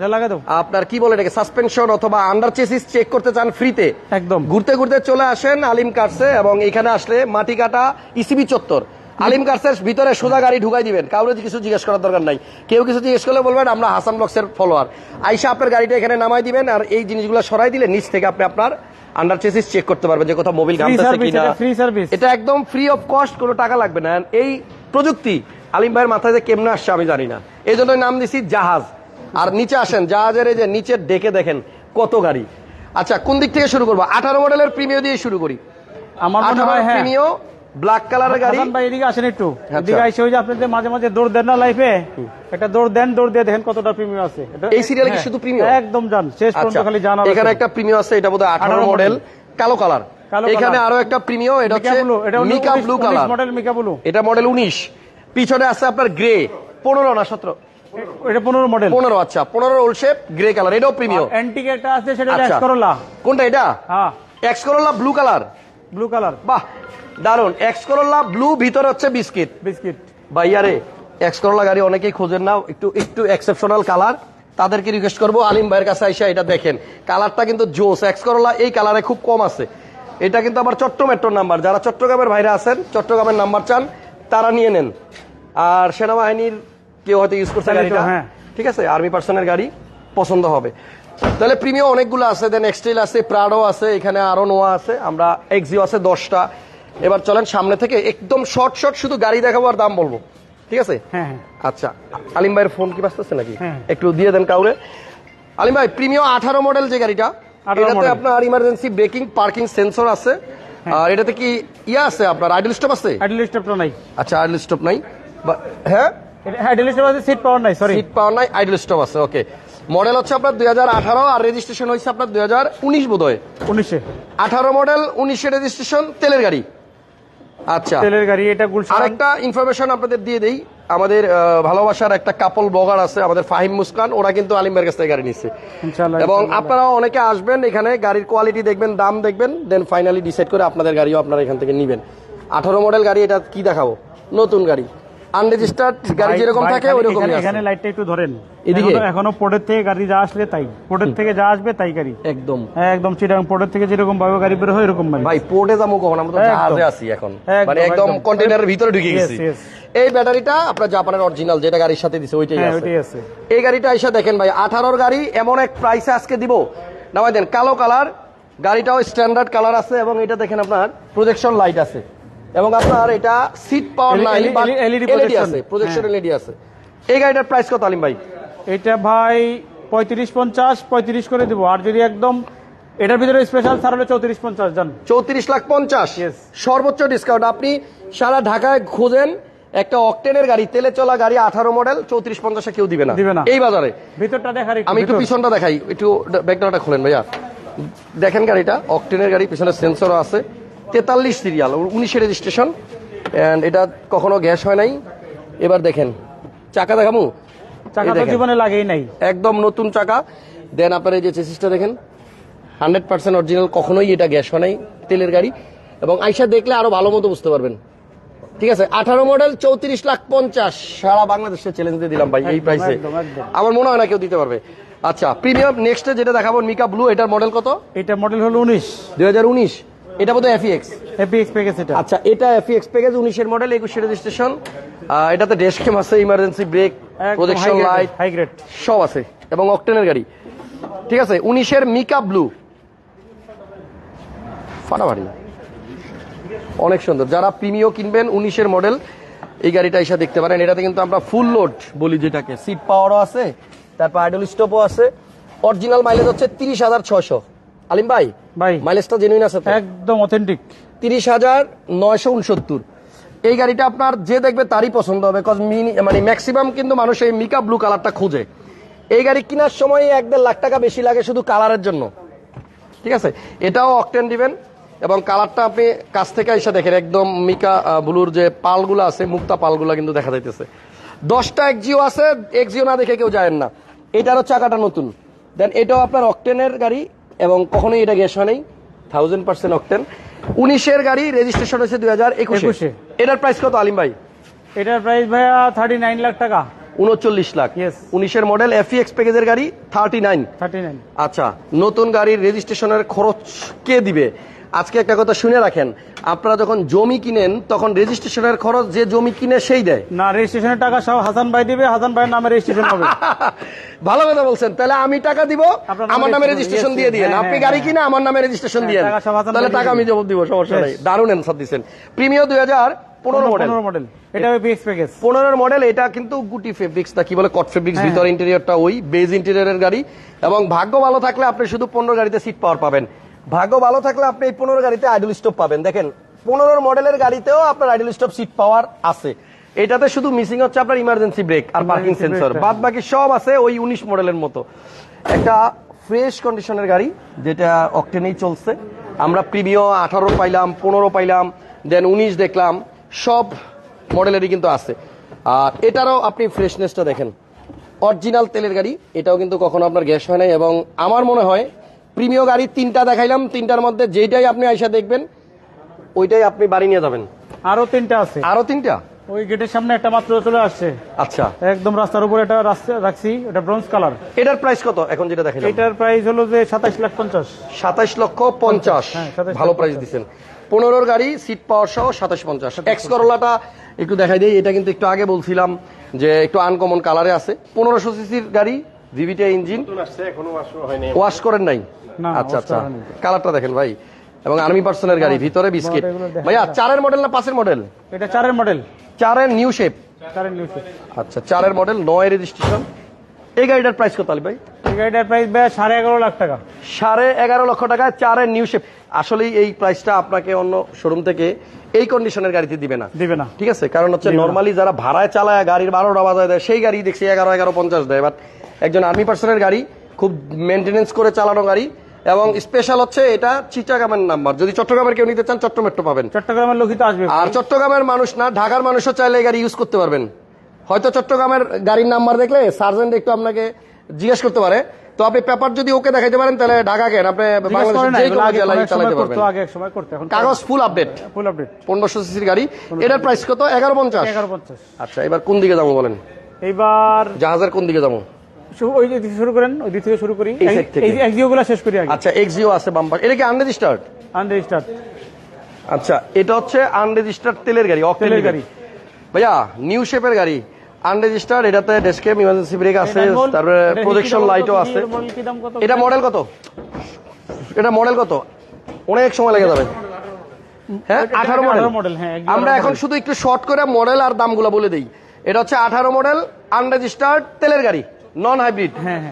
আপনার কি বলে এটাকে সাসপেনশন অথবা আন্ডার চেসিস চেক করতে চান ফ্রিতে, একদম ঘুরতে ঘুরতে চলে আসেন আলিম কার্সে, এবং এখানে আসলে মাটিকাটা ইসিবি চত্বর আলিম কার্সের ভিতরে সোজা গাড়ি ঢুকাই দিবেন। কাউরে কিছু জিজ্ঞেস করার দরকার নাই। কেউ কিছু জিজ্ঞেস করলে বলবেন আমরা হাসান ব্লগসের ফলোয়ার। আইসা আপনার গাড়িটা এখানে নামাই দিবেন, আর এই জিনিসগুলো সরাই দিলে নিচ থেকে আপনি আপনার আন্ডার চেসিস চেক করতে পারবেন যে কোথাও মোবিল ঘামতেছে কিনা। ফ্রি সার্ভিস, এটা একদম ফ্রি অফ কস্ট, কোনো টাকা লাগবে না। এই প্রযুক্তি আলিম ভাইয়ের মাথায় যে কেমনে আসছে আমি জানি না, এই জন্য নাম দিছি জাহাজ। আর নিচে আসেন, জাহাজের এই যে নিচের ডেকে দেখেন কত গাড়ি। আচ্ছা, কোন দিক থেকে শুরু করবো? 18 মডেলের প্রিমিও দিয়ে শুরু করি। আমার মনে হয় প্রিমিও ব্ল্যাক কালারের গাড়ি। হাসান ভাই এদিকে আসেন একটু। এদিকে আইসে ওই যে আপনি যে মাঝে মাঝে দৌড় দেন না লাইফে, একটা দৌড় দিয়ে দেখেন কতটা প্রিমিয়াম আছে। এই সিরিয়ালে কি শুধু প্রিমিয়াম? একদম জান, শেষ পর্যন্ত খালি জানা। এখানে একটা প্রিমিয়াম আছে, এটা বোধহয় 18 মডেল, কালো কালার। এখানে আরো একটা প্রিমিয়াম, এটা হচ্ছে mica blue colour model, mica blue. এটা মডেল 19। পিছনে আছে আপনার গ্রে 15 না 17? এটা 15 মডেল। 15, আচ্ছা 15 ওল্ড শেপ গ্রে কালার, এটাও প্রিমিয়াম। অ্যান্টিক একটা আছে, সেটা এক্স করোলা। কোনটা এটা? হ্যাঁ, X Corolla blue colour. Blue colour, বাহ দারুন। এক্স করোলা ব্লু, ভিতরে হচ্ছে বিস্কিট। ভাইয়ারে এক্স করোলা গাড়ি অনেকেই খোঁজেন না, একটু এক্সেপশনাল কালার, তাদেরকে রিকোয়েস্ট করবো আলিম ভাইয়ের কাছে আইসা এটা দেখেন। কালারটা কিন্তু জোস। এক্স করোলা এই কালারে খুব কম আছে। এটা কিন্তু আবার চট্টমেট্রোর নাম্বার। যারা চট্টগ্রামের ভাইরা আছেন, চট্টগ্রামের নাম্বার চান, তারা নিয়ে নেন। আর সেনাবাহিনীর কেউ হয়তো ইউজ করছে গাড়িটা, ঠিক আছে, আর্মি পার্সনের গাড়ি পছন্দ হবে। তাহলে প্রিমিয়াম অনেকগুলো আছে, দেন এক্সটেল আছে, প্রাডো আছে, এখানে আরো নোয়া আছে, আমরা এক্সিও আছে 10টা। এবার চলেন সামনে থেকে একদম শর্ট শুধু গাড়ি দেখাবো আর দাম বলবো, ঠিক আছে? আচ্ছা, আলিম ভাইয়ের ফোন কি বাজতেছে নাকি? একটু দিয়ে দেন কাউরে। আলিম ভাই, প্রিমিয়াম 18 মডেল যে গাড়িটা, এটাতে আপনার ইমার্জেন্সি ব্রেকিং পার্কিং সেন্সর আছে। আর এটাতে কি ইয়া আছে আপনার আইডল স্টপ আছে? আইডল স্টপটা নাই। আচ্ছা, আইডল স্টপ নাই। হ্যাঁ, আইডল স্টপ আছে, সিট পাওয়ার নাই। সরি, সিট পাওয়ার নাই, আইডল স্টপ আছে। ওকে, মডেল হচ্ছে আপনার 2018, আর রেজিস্ট্রেশন হয়েছে আপনার 2019 বোধহয়। 18 মডেল, 19 রেজিস্ট্রেশন, তেলের গাড়ি। আচ্ছা, তেলের গাড়ি। এটা গুলশান। আরেকটা ইনফরমেশন আপনাদের দিয়ে দেই, আমাদের ভালোবাসার একটা কাপল ব্লগার আছে আমাদের ফাহিম মুসকান, ওরা কিন্তু আলিম ভাইয়ের কাছ থেকে গাড়ি নিচ্ছে। এবং আপনারা অনেকে আসবেন, এখানে গাড়ির কোয়ালিটি দেখবেন, দাম দেখবেন, দেন ফাইনালি ডিসাইড করে আপনাদের গাড়িও আপনারা এখান থেকে নিবেন। 18 মডেল গাড়ি, এটা কি দেখাবো? নতুন গাড়ি, আনরেজিস্টার্ড গাড়ি যেরকম থাকে ওইরকম। এখানে লাইটটা একটু ধরেন, এদিকে এখনো পোর্টের থেকে গাড়ি যা আসলে তাই, পোর্টের থেকে যা আসবে তাই গাড়ি। একদম চিটাং পোর্টের থেকে যেরকম ভাবে গাড়ি বের হয় এরকম ভাই। পোর্টে যাবো কখন? আমরা তো জাহাজে আছি এখন, মানে একদম কন্টেইনারের ভিতরে ঢুকে গেছি। এই ব্যাটারিটা আপনার জাপানের অরিজিনাল, যেটা গাড়ির সাথে দিছে ওইটাই আছে। এই গাড়িটা আইসা দেখেন ভাই, 18 গাড়ি এমন এক প্রাইসে আজকে দিব, নামাই দেন। কালো কালার, গাড়িটাও স্ট্যান্ডার্ড কালার আছে, এবং এটা দেখেন আপনার প্রজেকশন লাইট আছে, এবং আপনার এটা সিট পাওয়ার নাই, এলইডি আছে, প্রজেকশন এলইডি আছে। এই গাড়িটার প্রাইস কত আলিম ভাই? এটা ভাই 35 করে দিব। আর যদি একদম এটার ভিতরে স্পেশাল ছাড় হলে 3450 জান। 34,50,000 সর্বোচ্চ ডিসকাউন্ট। আপনি সারা ঢাকায় খোঁজেন একটা অকটেনের গাড়ি, তেলে চলা গাড়ি 18 মডেল 34,50 কেউ দিবে না এই বাজারে। ভিতরটা দেখার, আমি একটু পিছনটা দেখাই, একটু ব্যাকগ্রাউন্ডটা খোলেন ভাইয়া। দেখেন গাড়িটা অকটেনের গাড়ি, পিছনে সেন্সরও আছে, 43 সিরিয়াল, 19 রেজিস্ট্রেশন, এন্ড এটা কখনো গ্যাস হয় নাই। এবার দেখেন চাকা দেখামু, চাকা তো জীবনে লাগেই নাই, একদম নতুন চাকা। দেন আপনার এই যে চেসিসটা দেখেন, 100% অরিজিনাল, কখনোই এটা গ্যাস হয় নাই, তেলের গাড়ি। এবং আইসা দেখলে আরো ভালো মতো বুঝতে পারবেন। ঠিক আছে 18 মডেল 34,50,000 সারা বাংলাদেশে চ্যালেঞ্জ দিয়ে দিলাম ভাই এই প্রাইসে। আমার মনে হয় না কেউ দিতে পারবে। আচ্ছা প্রিমিয়াম নেক্সটে যেটা দেখাবো মিকা ব্লু, এটার মডেল কত? এটা মডেল হলো 19 2019। এটা বোধহয় এফএক্স প্যাকেজ এটা। আচ্ছা এটা এফএক্স প্যাকেজ 19 এর মডেল 21 রেজিস্ট্রেশন। এটাতে ড্যাশ ক্যাম আছে, emergency brake, projection light high grade সব আছে এবং অকটেনের গাড়ি। ঠিক আছে 19 এর মিকা ব্লু ফাটাফাটি অনেক সুন্দর। যারা প্রিমিও কিনবেন 19 এর মডেল এই গাড়িটা এসে দেখতে পারেন। এটাতে কিন্তু আমরা ফুল লোড বলি যেটাকে, সিট পাওয়ারও আছে, তারপর আইডল স্টপও আছে। অরিজিনাল মাইলেজ হচ্ছে 30,600। আলিম ভাই মাইলেজটা জেনুইন আছে তো? একদম অথেন্টিক 30,969। এই গাড়িটা আপনার যে দেখবে তারই পছন্দ হবে, কজ মানে ম্যাক্সিমাম কিন্তু মানুষ এই মিকা ব্লু কালারটা খোঁজে। এই গাড়ি কেনার সময় 1-1.5 লাখ টাকা বেশি লাগে শুধু কালারের জন্য। ঠিক আছে এটাও অকটেন দিবেন এবং কালারটা আপনি কাছ থেকে এসে দেখেন একদম মিকা ব্লুর যে পালগুলো আছে, মুক্তা পালগুলো কিন্তু দেখা যাইতেছে। 10টা এক্সিও আছে, এক্সিও না দেখে কেউ যায়েন না। এটারও চাকাটা নতুন। দেন এটাও আপনার অকটেনের গাড়ি এবং কখনোই এটা গ্যাস হয় নাই, 1000% অকটেন। 19 এর গাড়ি, রেজিস্ট্রেশন হয়েছে 2021। এটার প্রাইস কত আলিম ভাই? এটার প্রাইস ভাইয়া 39 লাখ টাকা। 39 লাখ। 19 এর মডেল এফএক্স প্যাকেজের গাড়ি 39। আচ্ছা নতুন গাড়ির রেজিস্ট্রেশনের খরচ কে দিবে? আজকে একটা কথা শুনে রাখেন, আপনারা যখন জমি কিনেন তখন রেজিস্ট্রেশনের খরচ যে জমি কিনে সেই দেয় না, রেজিস্ট্রেশনের টাকা সব হাসান ভাই দিবে, হাসান ভাইয়ের নামে রেজিস্ট্রেশন হবে। ভালো কথা বলছেন। তাহলে আমি টাকা দিব, আমার নামে রেজিস্ট্রেশন দিয়ে দিয়েন। আপনি গাড়ি কিনে আমার নামে রেজিস্ট্রেশন দিয়ে, তাহলে টাকা আমি জবাব দিব, সমস্যা নাই। দারুণ অ্যান্সার দিচ্ছেন। প্রিমিয়ার 2015 মডেল, এটা এফএক্স প্যাকেজ 15 মডেল। এটা কিন্তু গুটি ফেব্রিক্স না, কি বলে কট ফেব্রিক্স, ভিতর ইন্টেরিয়রটা ওই বেজ ইন্টেরিয়রের গাড়ি। এবং ভাগ্য ভালো থাকলে আপনি শুধু 15 গাড়িতে সিট পাওয়ার পাবেন। ভাগ্য ভালো থাকলে আপনি এই 15 গাড়িতে আইডল স্টপ পাবেন। দেখেন 15 মডেলের গাড়িতেও আপনার আইডল স্টপ সিট পাওয়ার আছে। এটাতে শুধু মিসিং হচ্ছে আপনার ইমার্জেন্সি ব্রেক আর পার্কিং সেন্সর, বাদ বাকি সব আছে ওই 19 মডেলের মতো। একটা ফ্রেশ কন্ডিশনের গাড়ি যেটা অকটেনেই চলছে। আমরা প্রিমিয়াম 18 পাইলাম, 15 পাইলাম, দেন 19 দেখলাম, সব মডেলেরই কিন্তু আছে। আর এটারও আপনি ফ্রেশনেসটা দেখেন, অরিজিনাল তেলের গাড়ি। এটাও কিন্তু কখনো আপনার গ্যাস হয় নাই। এবং আমার মনে হয় প্রিমিয়াম গাড়ি 3টা দেখাইলাম, 3টার মধ্যে যেটাই আপনি আইসা দেখবেন ওইটাই আপনি বাড়ি নিয়ে যাবেন। আরো 3টা আছে। আরো 3টা ওই গেটের সামনে একটা মাত্র চলে আসছে। আচ্ছা একদম রাস্তার উপরে এটা রাখছি, এটা ব্রোঞ্জ কালার। এটার প্রাইস কত এখন যেটা দেখাইলাম? এটার প্রাইস হলো যে 27,50,000। 27,50,000। ভালো প্রাইস দিচ্ছেন। 15 গাড়ি, সিট পাওয়ার সহ 27,50,000। এক্স করোলাটা একটু দেখাই দিই। এটা কিন্তু একটু আগে বলছিলাম যে একটু আনকমন কালারে আছে। 1500 সিসির গাড়ি, ভিভিটি ইঞ্জিন, ওয়াশ করেন নাই? আচ্ছা আচ্ছা কালারটা দেখেন ভাই। এবং আর্মি পার্সনের গাড়ি, ভিতরে বিস্কিট। ভাইয়া 4-এর মডেল না 5-এর মডেল? এটা 4-এর মডেল। 4-এর নিউ শেপ। আচ্ছা 4-এর মডেল, 9 রেজিস্ট্রেশন। এই গাড়িটার প্রাইস কত আলী ভাই? এই গাড়িটার প্রাইস ভাই 11.5 লাখ টাকা। 11.5 লক্ষ টাকায় 4-এর নিউ শেপ। আসলে এই প্রাইসটা আপনাকে অন্য শোরুম থেকে এই কন্ডিশনের গাড়িতে দিবে না। ঠিক আছে, কারণ হচ্ছে নরমালি যারা ভাড়ায় চালায় গাড়ির 12টা বাজায় দেয় সেই গাড়ি দেখছি 11.50 দেয়। বাট একজন আর্মি পার্সনের গাড়ি, খুব মেনটেনেন্স করে চালানো গাড়ি। এবং স্পেশাল হচ্ছে এটা চিটাগামের নাম্বার। যদি চট্টগ্রামের কেউ নিতে চান চট্টমেট্রো পাবেন, চট্টগ্রামের লোকই তো আসবে। আর চট্টগ্রামের মানুষ না, ঢাকার মানুষও চাইলে এই গাড়ি ইউজ করতে পারবেন। হয়তো চট্টগ্রামের গাড়ির নাম্বার দেখলে সার্জেন্ট একটু আপনাকে জিজ্ঞেস করতে পারে, তো আপনি পেপার যদি ওকে দেখাইতে পারেন তাহলে ঢাকা কেন, আপনি বাংলাদেশের যে কোনো জেলায় চালাতে পারবেন। কাগজ ফুল আপডেট। 1500 সিসির গাড়ি। এটার প্রাইস কত? 11.50। আচ্ছা এবার কোন দিকে যাবো বলেন? এবার জাহাজের কোন দিকে যাবো? ওই দিক থেকে শুরু করেন, ওই দিক থেকে শুরু করি। এক্সিও গুলো শেষ করি আগে। আচ্ছা এক্সিও আছে বাম্পার। এটা কি আনরেজিস্টার্ড? আনরেজিস্টার্ড। আচ্ছা এটা হচ্ছে আনরেজিস্টার্ড তেলের গাড়ি, অকটেনের গাড়ি। ভাইয়া নিউ শেপের গাড়ি, আনরেজিস্টার্ড। এটাতে ডেস্কটপ, ইমার্জেন্সি ব্রেক আছে, তারপরে প্রজেকশন লাইটও আছে। এটা মডেল কত? এটা মডেল কত? অনেক সময় লেগে যাবে। হ্যাঁ 18 মডেল। আমরা এখন শুধু একটু শর্ট করে মডেল আর দামগুলো বলে দেই। এটা হচ্ছে 18 মডেল, আনরেজিস্টার্ড তেলের গাড়ি, নন হাইব্রিড। হ্যাঁ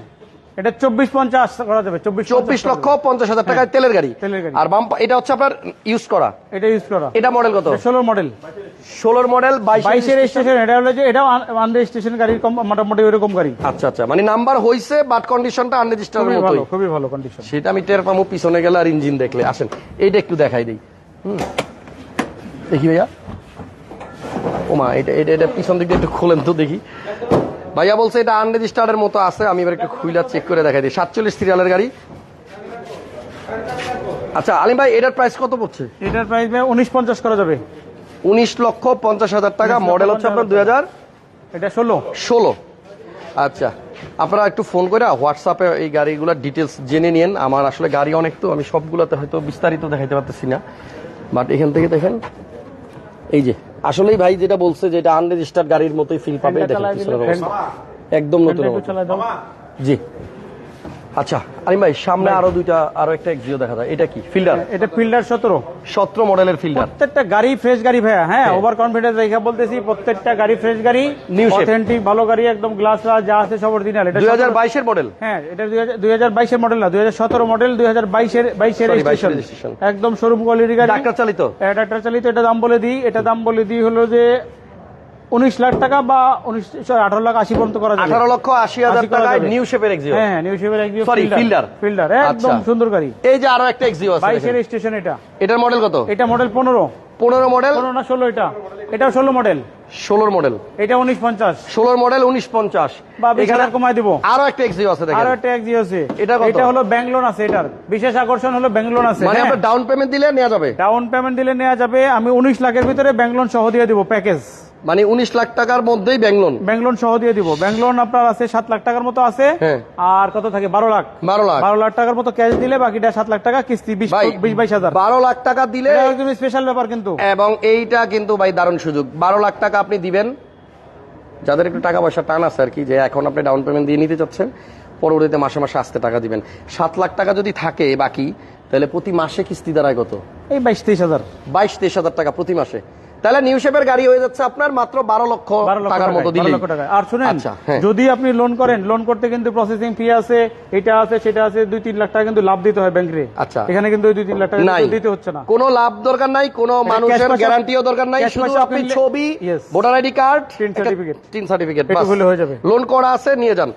এটা 24,50 করা যাবে। 24,50,000 টাকায় তেলের গাড়ি। আর বাম্পার এটা হচ্ছে আপনার ইউজ করা। এটা মডেল কত? 16 মডেল। 16 model, 22 registration. এটা হলো যে এটা আনরেজিস্ট্রেশন গাড়ির মোটামুটি ওইরকম গাড়ি। আচ্ছা আচ্ছা, মানে নাম্বার হইছে বাট কন্ডিশনটা আনরেজিস্টার্ডের মতোই। খুবই ভালো কন্ডিশন। সেটা আমি টের পাবো পিছনে গেলে আর ইঞ্জিন দেখলে। আসেন এইটা একটু দেখাই দেই। দেখি ভাইয়া, ওমা এটা পিছন দিকটা একটু খোলেন তো দেখি। ভাইয়া বলছে এটা আনরেজিস্টার্ডের মতো আছে। আমি এবার একটু খুইলা চেক করে দেখাই দিই। 47 সিরিয়ালের গাড়ি। আচ্ছা আলিম ভাই এটার প্রাইস কত পড়ছে? এটার প্রাইস ভাই 19,50 করা যাবে। 19,50,000 টাকা, মডেল হচ্ছে আপনার 2016। এটা 16। আচ্ছা, আপনারা একটু ফোন করে হোয়াটসঅ্যাপে এই গাড়িগুলোর ডিটেলস জেনে নিন। আমার আসলে গাড়ি অনেক, তো আমি সবগুলোতে হয়তো বিস্তারিত দেখাইতে পারতেছি না, বাট এখান থেকে দেখেন এই যে আসলেই ভাই যেটা বলছে যে এটা আনরেজিস্টার্ড গাড়ির মতোই ফিল পাবে। দেখেন পিছনের অবস্থা একদম নতুন অবস্থা। জি আচ্ছা আরিম ভাই, সামনে আরো একটা এক্সিও দেখা যায়, এটা কি ফিল্ডার? এটা ফিল্ডার 17 মডেলের ফিল্ডার। প্রত্যেকটা গাড়ি ফ্রেশ গাড়ি ভাইয়া, হ্যাঁ ওভার কনফিডেন্স রেখে বলতেছি, প্রত্যেকটা গাড়ি ফ্রেশ গাড়ি, নিউ শেপ, অথেন্টিক ভালো গাড়ি, একদম গ্লাস যা আছে সব অরিজিনাল। এটা 2022 এর মডেল। হ্যাঁ, এটা 2022 এর মডেল না, 2017 মডেল, 2022 এর রেজিস্ট্রেশন, একদম শোরুম কোয়ালিটি গাড়ি, ট্রাক্টর চালিত। ট্রাক্টর চালিত। এটা দাম বলে দিই হলো যে 19 লাখ টাকা বা 18,80,000 পর্যন্ত করা যাবে। 18,80,000 টাকায় নিউ শেপের এক্সিও। হ্যাঁ, নিউ শেপের এক্সিও, সরি ফিল্ডার একদম সুন্দর গাড়ি। এই যে আরো একটা এক্সিও আছে 22 এর রেজিস্ট্রেশন। এটার মডেল কত? এটা মডেল 15 মডেল, 15 না 16? এটাও 16 মডেল। 16 মডেল, এটা 1950। 16 মডেল 1950। এখানে কমাই দিব। আরো একটা এক্সিও আছে দেখেন, আরো একটা এক্সিও আছে। এটা হলো ব্যাংক লোন আছে। এটার বিশেষ আকর্ষণ হলো ব্যাংক লোন আছে, মানে আপনি ডাউন পেমেন্ট দিলে নেওয়া যাবে। ডাউন পেমেন্ট দিলে নেওয়া যাবে। আমি 19 লাখের ভিতরে ব্যাংক লোন সহ দিয়ে দিব প্যাকেজ, মানে 19 লাখ টাকার মধ্যেই ব্যাংক লোন সহ দিয়ে দিব। ব্যাংক লোন আপনার আছে 7 লাখ টাকার মতো আছে, আর কত থাকে 12 লাখ টাকার মতো ক্যাশ দিলে বাকিটা 7 লাখ টাকা কিস্তি, 20-22 হাজার। 12 লাখ টাকা দিলে একদম স্পেশাল ব্যাপার কিন্তু। এবং এইটা কিন্তু ভাই দারুণ সুযোগ, 12 লাখ টাকা আপনি দিবেন যাদের একটু টাকা পয়সা টান আছে আর কি, যে এখন আপনি ডাউন পেমেন্ট দিয়ে নিতে চাচ্ছেন, পরবর্তীতে মাসে মাসে আস্তে টাকা দিবেন। 7 লাখ টাকা যদি থাকে বাকি, তাহলে প্রতি মাসে কিস্তি দাঁড়ায় কত? এই 22-23 হাজার, 22-23 হাজার টাকা প্রতি মাসে। তাহলে নিউ শেপের গাড়ি হয়ে যাচ্ছে আপনার মাত্র 12 লক্ষ টাকার মতো দিলেই। আর শুনেন, যদি আপনি লোন করেন, লোন করতে কিন্তু প্রসেসিং ফি আছে, এটা আছে সেটা আছে, 2-3 লাখ টাকা কিন্তু লাভ দিতে হয় ব্যাংকে। আচ্ছা, এখানে কিন্তু 2-3 লাখ টাকা দিতে হচ্ছে না। কোনো লাভ দরকার নাই, কোনো মানুষের গ্যারান্টিও দরকার নাই, শুধু আপনি ছবি, voter ID card, tin certificate হয়ে যাবে। লোন করা আছে, নিয়ে যান।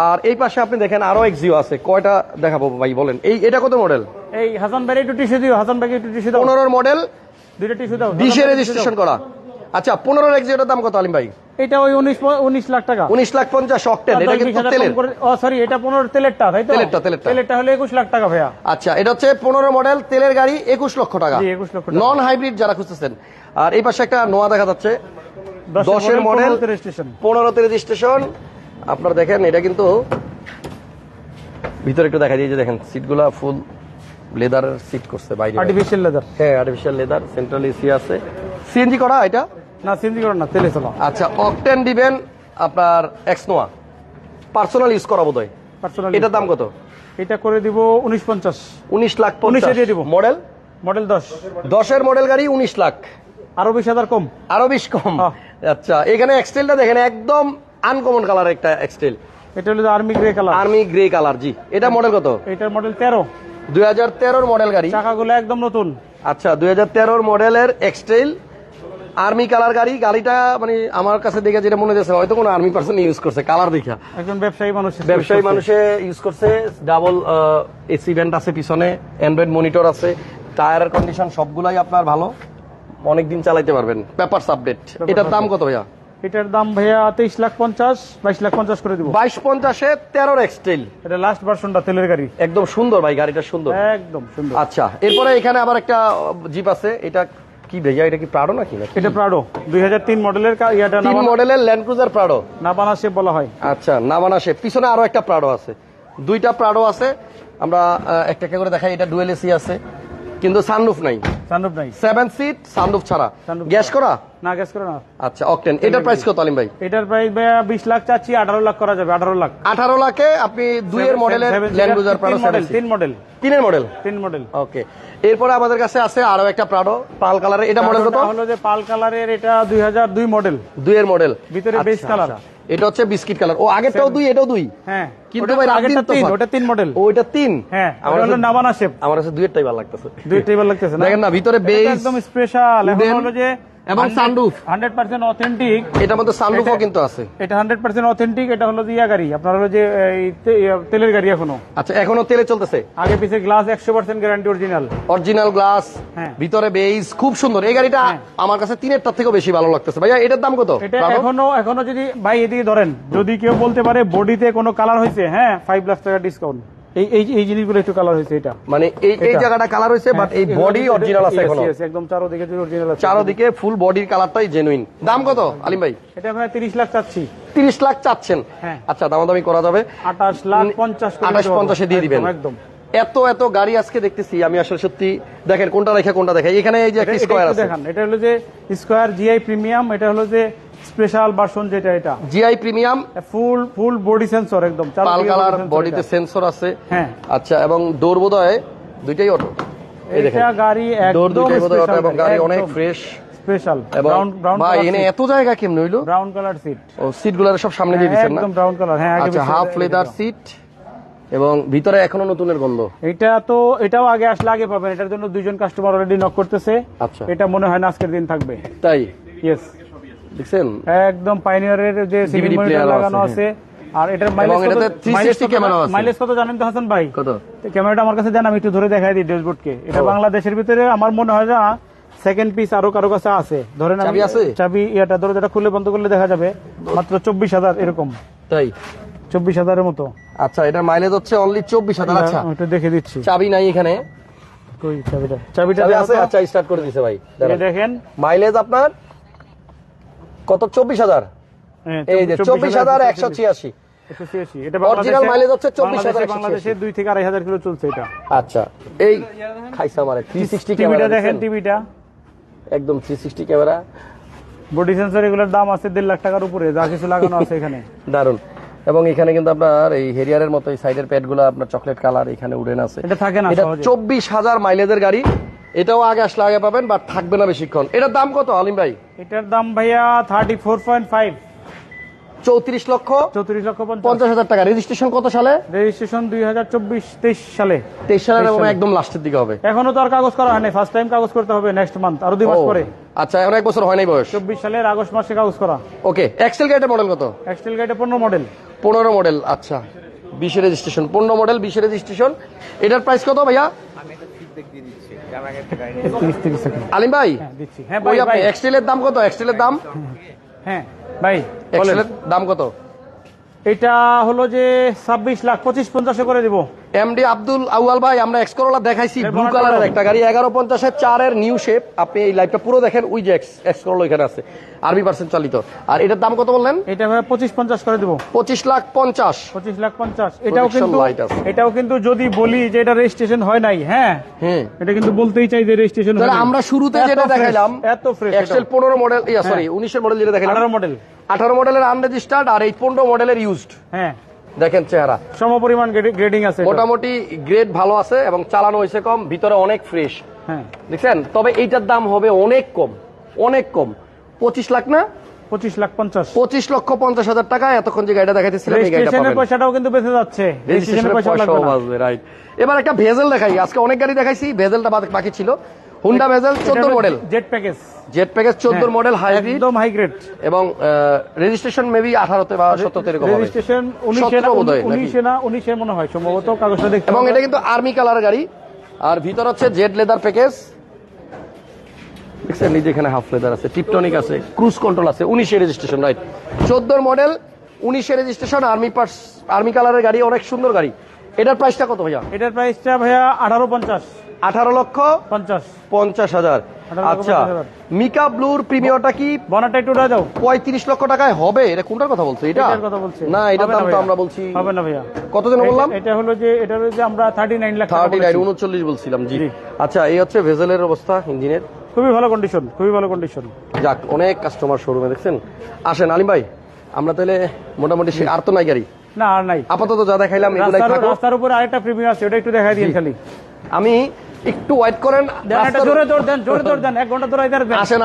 আর এই পাশে আপনি দেখেন আরো এক্সিও আছে, কয়টা দেখাবো ভাই বলেন? এটা কত মডেল? এই হাসান ভাই একটু টিস্যু দিও, হাসান ভাই একটু টিস্যু দাও। 15 মডেল, দুইটা টিস্যু দাও, 20 এর রেজিস্ট্রেশন করা। আচ্ছা, 15 এক্সিওটার দাম কত আলিম ভাই? এটা ওই 19 লাখ টাকা, 19,50,000 অক্টেন। এটা কিন্তু তেলের। সরি, এটা 15 তেলেরটা, তাই তো? তেলেরটা হলো 21 লাখ টাকা ভাইয়া। আচ্ছা, এটা হচ্ছে 15 মডেল তেলের গাড়ি, 21 লক্ষ টাকা। জি, 21 লক্ষ টাকা, নন হাইব্রিড যারা খুঁজতেছেন। আর এই পাশে একটা নোয়া দেখা যাচ্ছে, 10 এর মডেল, 15 তে রেজিস্ট্রেশন। আপনারা দেখেন, এটা কিন্তু ভিতরে একটু দেখা যায়, যে দেখেন সিটগুলা ফুল লেদারের সিট করছে, বাইরে আর্টিফিশিয়াল লেদার। হ্যাঁ, আর্টিফিশিয়াল লেদার, সেন্ট্রাল এসি আছে। সিএনজি করা এটা? না, সিএনজি করা না, তেলে চলা। আচ্ছা, অকটেন দিবেন আপনার এক্স নোয়া, পার্সোনাল ইউজ করা বোধহয়। এটার দাম কত? এটা করে দিব 19,50। 19,50,000 দিয়ে দিব। মডেল 10 এর মডেল গাড়ি, 19 লাখ। আরো 20,000 কম, আরো 20 কম। আচ্ছা, এখানে এক্সটেলটা দেখেন, একদম আনকমন কালার একটা এক্সটেল। এটা হলো army grey colour. Army grey colour, জি। এটা মডেল কত? এটার মডেল 13, 2013 মডেল গাড়ি, চাকাগুলো একদম নতুন। আচ্ছা, 2013 মডেলের এক্সটেল আর্মি কালার গাড়ি। গাড়িটা মানে আমার কাছে দেখে যেটা মনে হচ্ছে, হয়তো কোনো আর্মি পার্সন ইউজ করছে, কালার দেখা। একজন ব্যবসায়ী মানুষে ইউজ করছে। ডাবল এসি ভেন্ট আছে পিছনে, অ্যান্ড্রয়েড মনিটর আছে, টায়ারের কন্ডিশন সবগুলাই আপনার ভালো, অনেকদিন চালাইতে পারবেন। Papers update. এটার দাম কত ভাইয়া? এটার দাম ভাইয়া 23,50,000, 22,50,000 করে দিব। 22,50,000 13 এক্সটেল। এটা লাস্ট ভার্সনটা, তেলের গাড়ি, একদম সুন্দর ভাই, গাড়িটা সুন্দর, একদম সুন্দর। আচ্ছা, এরপরে এখানে আবার একটা জিপ আছে, এটা কি ভাইয়া? এটা কি প্রাডো নাকি? এটা প্রাডো, 2003 মডেলের। 3 মডেলের ল্যান্ড ক্রুজার প্রাডো, নাবানা শেপ বলা হয়। আচ্ছা, নাবানা শেপ। পিছনে আরো একটা প্রাডো আছে, 2টা প্রাডো আছে। আমরা একটা একটা করে দেখাই। এটা ডুয়েল এসি আছে, কিন্তু সানরুফ নাই। 7 সিট, সানরুফ ছাড়া। গ্যাস করা? না, গ্যাস করা না। আচ্ছা, অকটেন। এটার প্রাইস কত আলিম ভাই? এটার প্রাইস ভাইয়া 20 লাখ চাচ্ছি, 18 লাখ করা যাবে। 18 লাখে আপনি 2 এর মডেলের ল্যান্ড ক্রুজার প্রাডো, 3 মডেল। ওকে, এরপরে আমাদের কাছে আছে আরো একটা প্রাডো, পাল কালারের। এটা মডেল কত? হলো যে পাল কালারের, এটা 2002 মডেল, 2 এর মডেল, ভিতরে বেস কালার। এটা হচ্ছে বিস্কিট কালার। ও, আগেরটাও 2, এটাও 2। হ্যাঁ, কিন্তু ভাই আগেরটা 3, ওটা 3 মডেল। ও, এটা 3। হ্যাঁ, ওটা হলো নাবানা শেপ। আমার কাছে 2 এরটাই ভালো লাগতেছে। 2টাই ভালো লাগতেছে না? দেখেন না, ভিতরে বেস একদম স্পেশাল। এখন হলো যে এবং সানরুফ 100% অথেন্টিক। এটার মধ্যে সানরুফও কিন্তু আছে। এটা 100% অথেন্টিক। এটা হলো যে গাড়ি, আপনার হলো যে তেলের গাড়ি এখনো। আচ্ছা, এখনো তেলে চলতেছে। আগে পিছে গ্লাস 100% গ্যারান্টি, অরিজিনাল গ্লাস, ভিতরে বেস, খুব সুন্দর। এই গাড়িটা আমার কাছে 3-এরটার থেকেও বেশি ভালো লাগতেছে। ভাইয়া, এটার দাম কত? এটা এখনো যদি ভাই এদিকে ধরেন, যদি কেউ বলতে পারে বডিতে কোনো কালার হয়েছে, হ্যাঁ 5 লাখ টাকা ডিসকাউন্ট। এই জিনিসগুলো একটু কালার হয়েছে, এটা মানে এই জায়গাটা কালার হয়েছে, বাট এই বডি অরিজিনাল আছে এখনো। একদম চারদিকে অরিজিনাল আছে, চারদিকে ফুল বডির কালারটাই জেনুইন। দাম কত আলিম ভাই? এটা ভাই 30 লাখ চাচ্ছি। 30 লাখ চাচ্ছেন? হ্যাঁ। আচ্ছা, দামাদামি করা যাবে, 28,50,000 এ দিয়ে দিবেন। একদম। এত গাড়ি আজকে দেখতেছি আমি, আসলে সত্যি দেখেন কোনটা রেখে কোনটা দেখাই। এখানে এই যে একটা স্কয়ার আছে, দেখেন এটা হলো যে স্কয়ার জিআই প্রিমিয়াম, এটা হলো যে স্পেশাল ভার্সন, যেটা এটা GI premium, full body sensor, একদম পাল কালার বডিতে সেন্সর আছে। হ্যাঁ। আচ্ছা, এবং ডোর বোধহয় দুইটাই অটো। এই দেখেন এটা গাড়ি ডোর একদম দুইটাই বোধহয় অটো, এবং গাড়ি অনেক একদম ফ্রেশ স্পেশাল। এবং ভাই এনে এত জায়গা কেমনে হইলো? ব্রাউন কালার সিট, ও সিটগুলো সব সামনে দিয়ে দিয়েছেন না? একদম ব্রাউন কালার। হ্যাঁ, আচ্ছা, হাফ লেদার সিট, এবং ভিতরে এখনো নতুনের গন্ধ। এটাও আগে আসলে আগে পাবেন। এটার জন্য 2জন কাস্টমার অলরেডি নক করতেছে। আচ্ছা, এটা মনে হয় না আজকের দিন থাকবে। তাই? ইয়েস, দেখছেন একদম পাইনিয়ারের যে সিভিল মনিটর লাগানো আছে। আর এটার মাইলেজ কত জানেন তো হাসান ভাই? কত? ক্যামেরাটা আমার কাছে দেন, আমি একটু ধরে দেখাই দিই ড্যাশবোর্ডকে। এটা বাংলাদেশের ভিতরে আমার মনে হয় না সেকেন্ড পিস আরো কারো কাছে আছে। ধরেন চাবি এটা ধরো, যেটা খুলে বন্ধ করলে দেখা যাবে মাত্র 24,000 এরকম। তাই? 24,000 মতো। আচ্ছা, এটা মাইলেজ হচ্ছে অনলি 24,000। আচ্ছা, এটা দেখে দিচ্ছি। চাবি নাই এখানে? কই চাবিটা আছে? আচ্ছা, স্টার্ট করে দিয়েছে ভাই। দেখেন মাইলেজ আপনার কত? 24,000। এই যে 24,186। এটা অরিজিনাল মাইলেজ হচ্ছে 24,000। বাংলাদেশে 2 থেকে 2,500 কিলো চলছে এটা। আচ্ছা, এই খাইসা মারে 360 টিভিটা ক্যামেরা দেখেন, টিভিটা একদম 360 ক্যামেরা, বডি সেন্সর, এগুলোর দাম আছে 1.5 লাখ টাকার উপরে, যা কিছু লাগানো আছে এখানে। দারুন। এবং এখানে কিন্তু আপনার এই হেরিয়ারের মতো এই সাইডের প্যাডগুলো আপনার চকলেট কালার, এখানে উডেন আছে। এটা থাকে না, এটা 24,000 মাইলেজের গাড়ি। এটাও আগে আসলে আগে পাবেন, বাট থাকবে না বেশিক্ষণ। এটার দাম কত আলিম ভাই? এটার দাম ভাইয়া 34.5। 34,50,000 টাকা। রেজিস্ট্রেশন কত সালে? রেজিস্ট্রেশন 2024-23 সালে। 23 সালের এবং একদম লাস্টের দিকে হবে। এখনো তো আর কাগজ করা হয়নি, ফার্স্ট টাইম কাগজ করতে হবে নেক্সট মান্থ, আরো 2 মাস পরে। আচ্ছা, এখন 1 বছর হয় নাই বয়স? 24 সালের আগস্ট মাসে কাগজ করা। ওকে। এক্সেল গাড়িটার মডেল কত? এক্সেল গাড়িটা 15 মডেল। 15 মডেল। আচ্ছা, 20 রেজিস্ট্রেশন, 15 মডেল, 20 রেজিস্ট্রেশন। এটার প্রাইস কত ভাইয়া? আলিম ভাই দিচ্ছি। হ্যাঁ ভাই, এক্সেলের দাম কত? এক্সেলের দাম? হ্যাঁ ভাই, এক্সেলের দাম কত? এটা হলো যে 26 লাখ 25-50 করে দিব। এমডি আব্দুল আউয়াল ভাই, আমরা এক্স করোলা দেখাইছি, ব্লু কালারের একটা গাড়ি, 1150 4 এর নিউ শেপ। আপনি এই লাইভটা পুরো দেখেন, ওই যে এক্স করোলা এখানে আছে, আরবি পার্সেন্ট চালিত। আর এটার দাম কত বললেন? এটা ভাই 25-50 করে দিব। 25,50,000। 25,50,000। এটাও কিন্তু যদি বলি যে এটা রেজিস্ট্রেশন হয় নাই, হ্যাঁ এটা কিন্তু বলতেই চাই যে রেজিস্ট্রেশন হয়। আমরা শুরুতে যেটা দেখাইলাম এত ফ্রেশ, এক্সেল 15 মডেল, সরি 19 এর মডেল যেটা দেখাইলাম, 18 মডেলের আনরেজিস্টার্ড, আর এই 15 মডেলের ইউজড। হ্যাঁ, দেখেন চেহারা সমপরিমাণ গ্রেডিং আছে, মোটামুটি গ্রেড ভালো আছে, এবং চালানো হয়েছে কম, ভিতরে অনেক ফ্রেশ। হ্যাঁ, দেখছেন? তবে এইটার দাম হবে অনেক কম, অনেক কম। 25 লাখ না? 25,50,000 টাকা। এতক্ষণ যে গাড়িটা দেখাইতেছিলাম, এই গাড়িটা রেজিস্ট্রেশনের পয়সাটাও কিন্তু বেঁচে যাচ্ছে, রেজিস্ট্রেশনের পয়সাও লাগবে, রাইট। এবার একটা ভেজেল দেখাই। আজকে অনেক গাড়ি দেখাইছি, ভেজেলটা বাকি ছিল। Honda bezel 14 model, jet package 14 model, hybrid, একদম হাই গ্রেড, এবং রেজিস্ট্রেশন মেবি 18 বা 17 এরকম হবে। রেজিস্ট্রেশন 19 মনে হয় সম্ভবত, কাগজটা দেখতে। এবং এটা কিন্তু আর্মি কালার গাড়ি, আর ভিতর হচ্ছে জেড লেদার প্যাকেজ। দেখছেন, এই যেখানে হাফ লেদার আছে, টিপটনিক আছে, ক্রুজ কন্ট্রোল আছে। 19 registration, right. 14 model, 19 registration, army কালারের গাড়ি, অনেক সুন্দর গাড়ি। এটার প্রাইসটা কত ভাইয়া? এটার প্রাইসটা ভাইয়া 18,50,000। আচ্ছা, মিকা ব্লুর প্রিমিয়ারটা কি? বনাটা একটু উড়া দাও। 35 লক্ষ টাকায় হবে? এটা কোনটার কথা বলছো? এটার কথা বলছি না, এটার দাম তো আমরা বলছি হবে না ভাইয়া। কত জন বললাম? এটা হলো যে আমরা 39 লাখ, 39 বলছিলাম। জি, আচ্ছা, এই হচ্ছে ভেজেলের অবস্থা, ইঞ্জিনের খুবই ভালো কন্ডিশন, খুবই ভালো কন্ডিশন। যাক, অনেক কাস্টমার শোরুমে দেখছেন। আসেন আলিম ভাই, আমরা তাহলে মোটামুটি আর তো নাই গাড়ি না, আর নাই আপাতত, যা দেখাইলাম এগুলাই থাকো। রাস্তার উপরে আরেকটা প্রিমিয়াম আছে, ওটা একটু দেখাই দিন খালি। আমি একটু ওয়েট করেন, জোরে দৌড় দেন, 1 ঘন্টা দৌড়াই দেন। আসেন।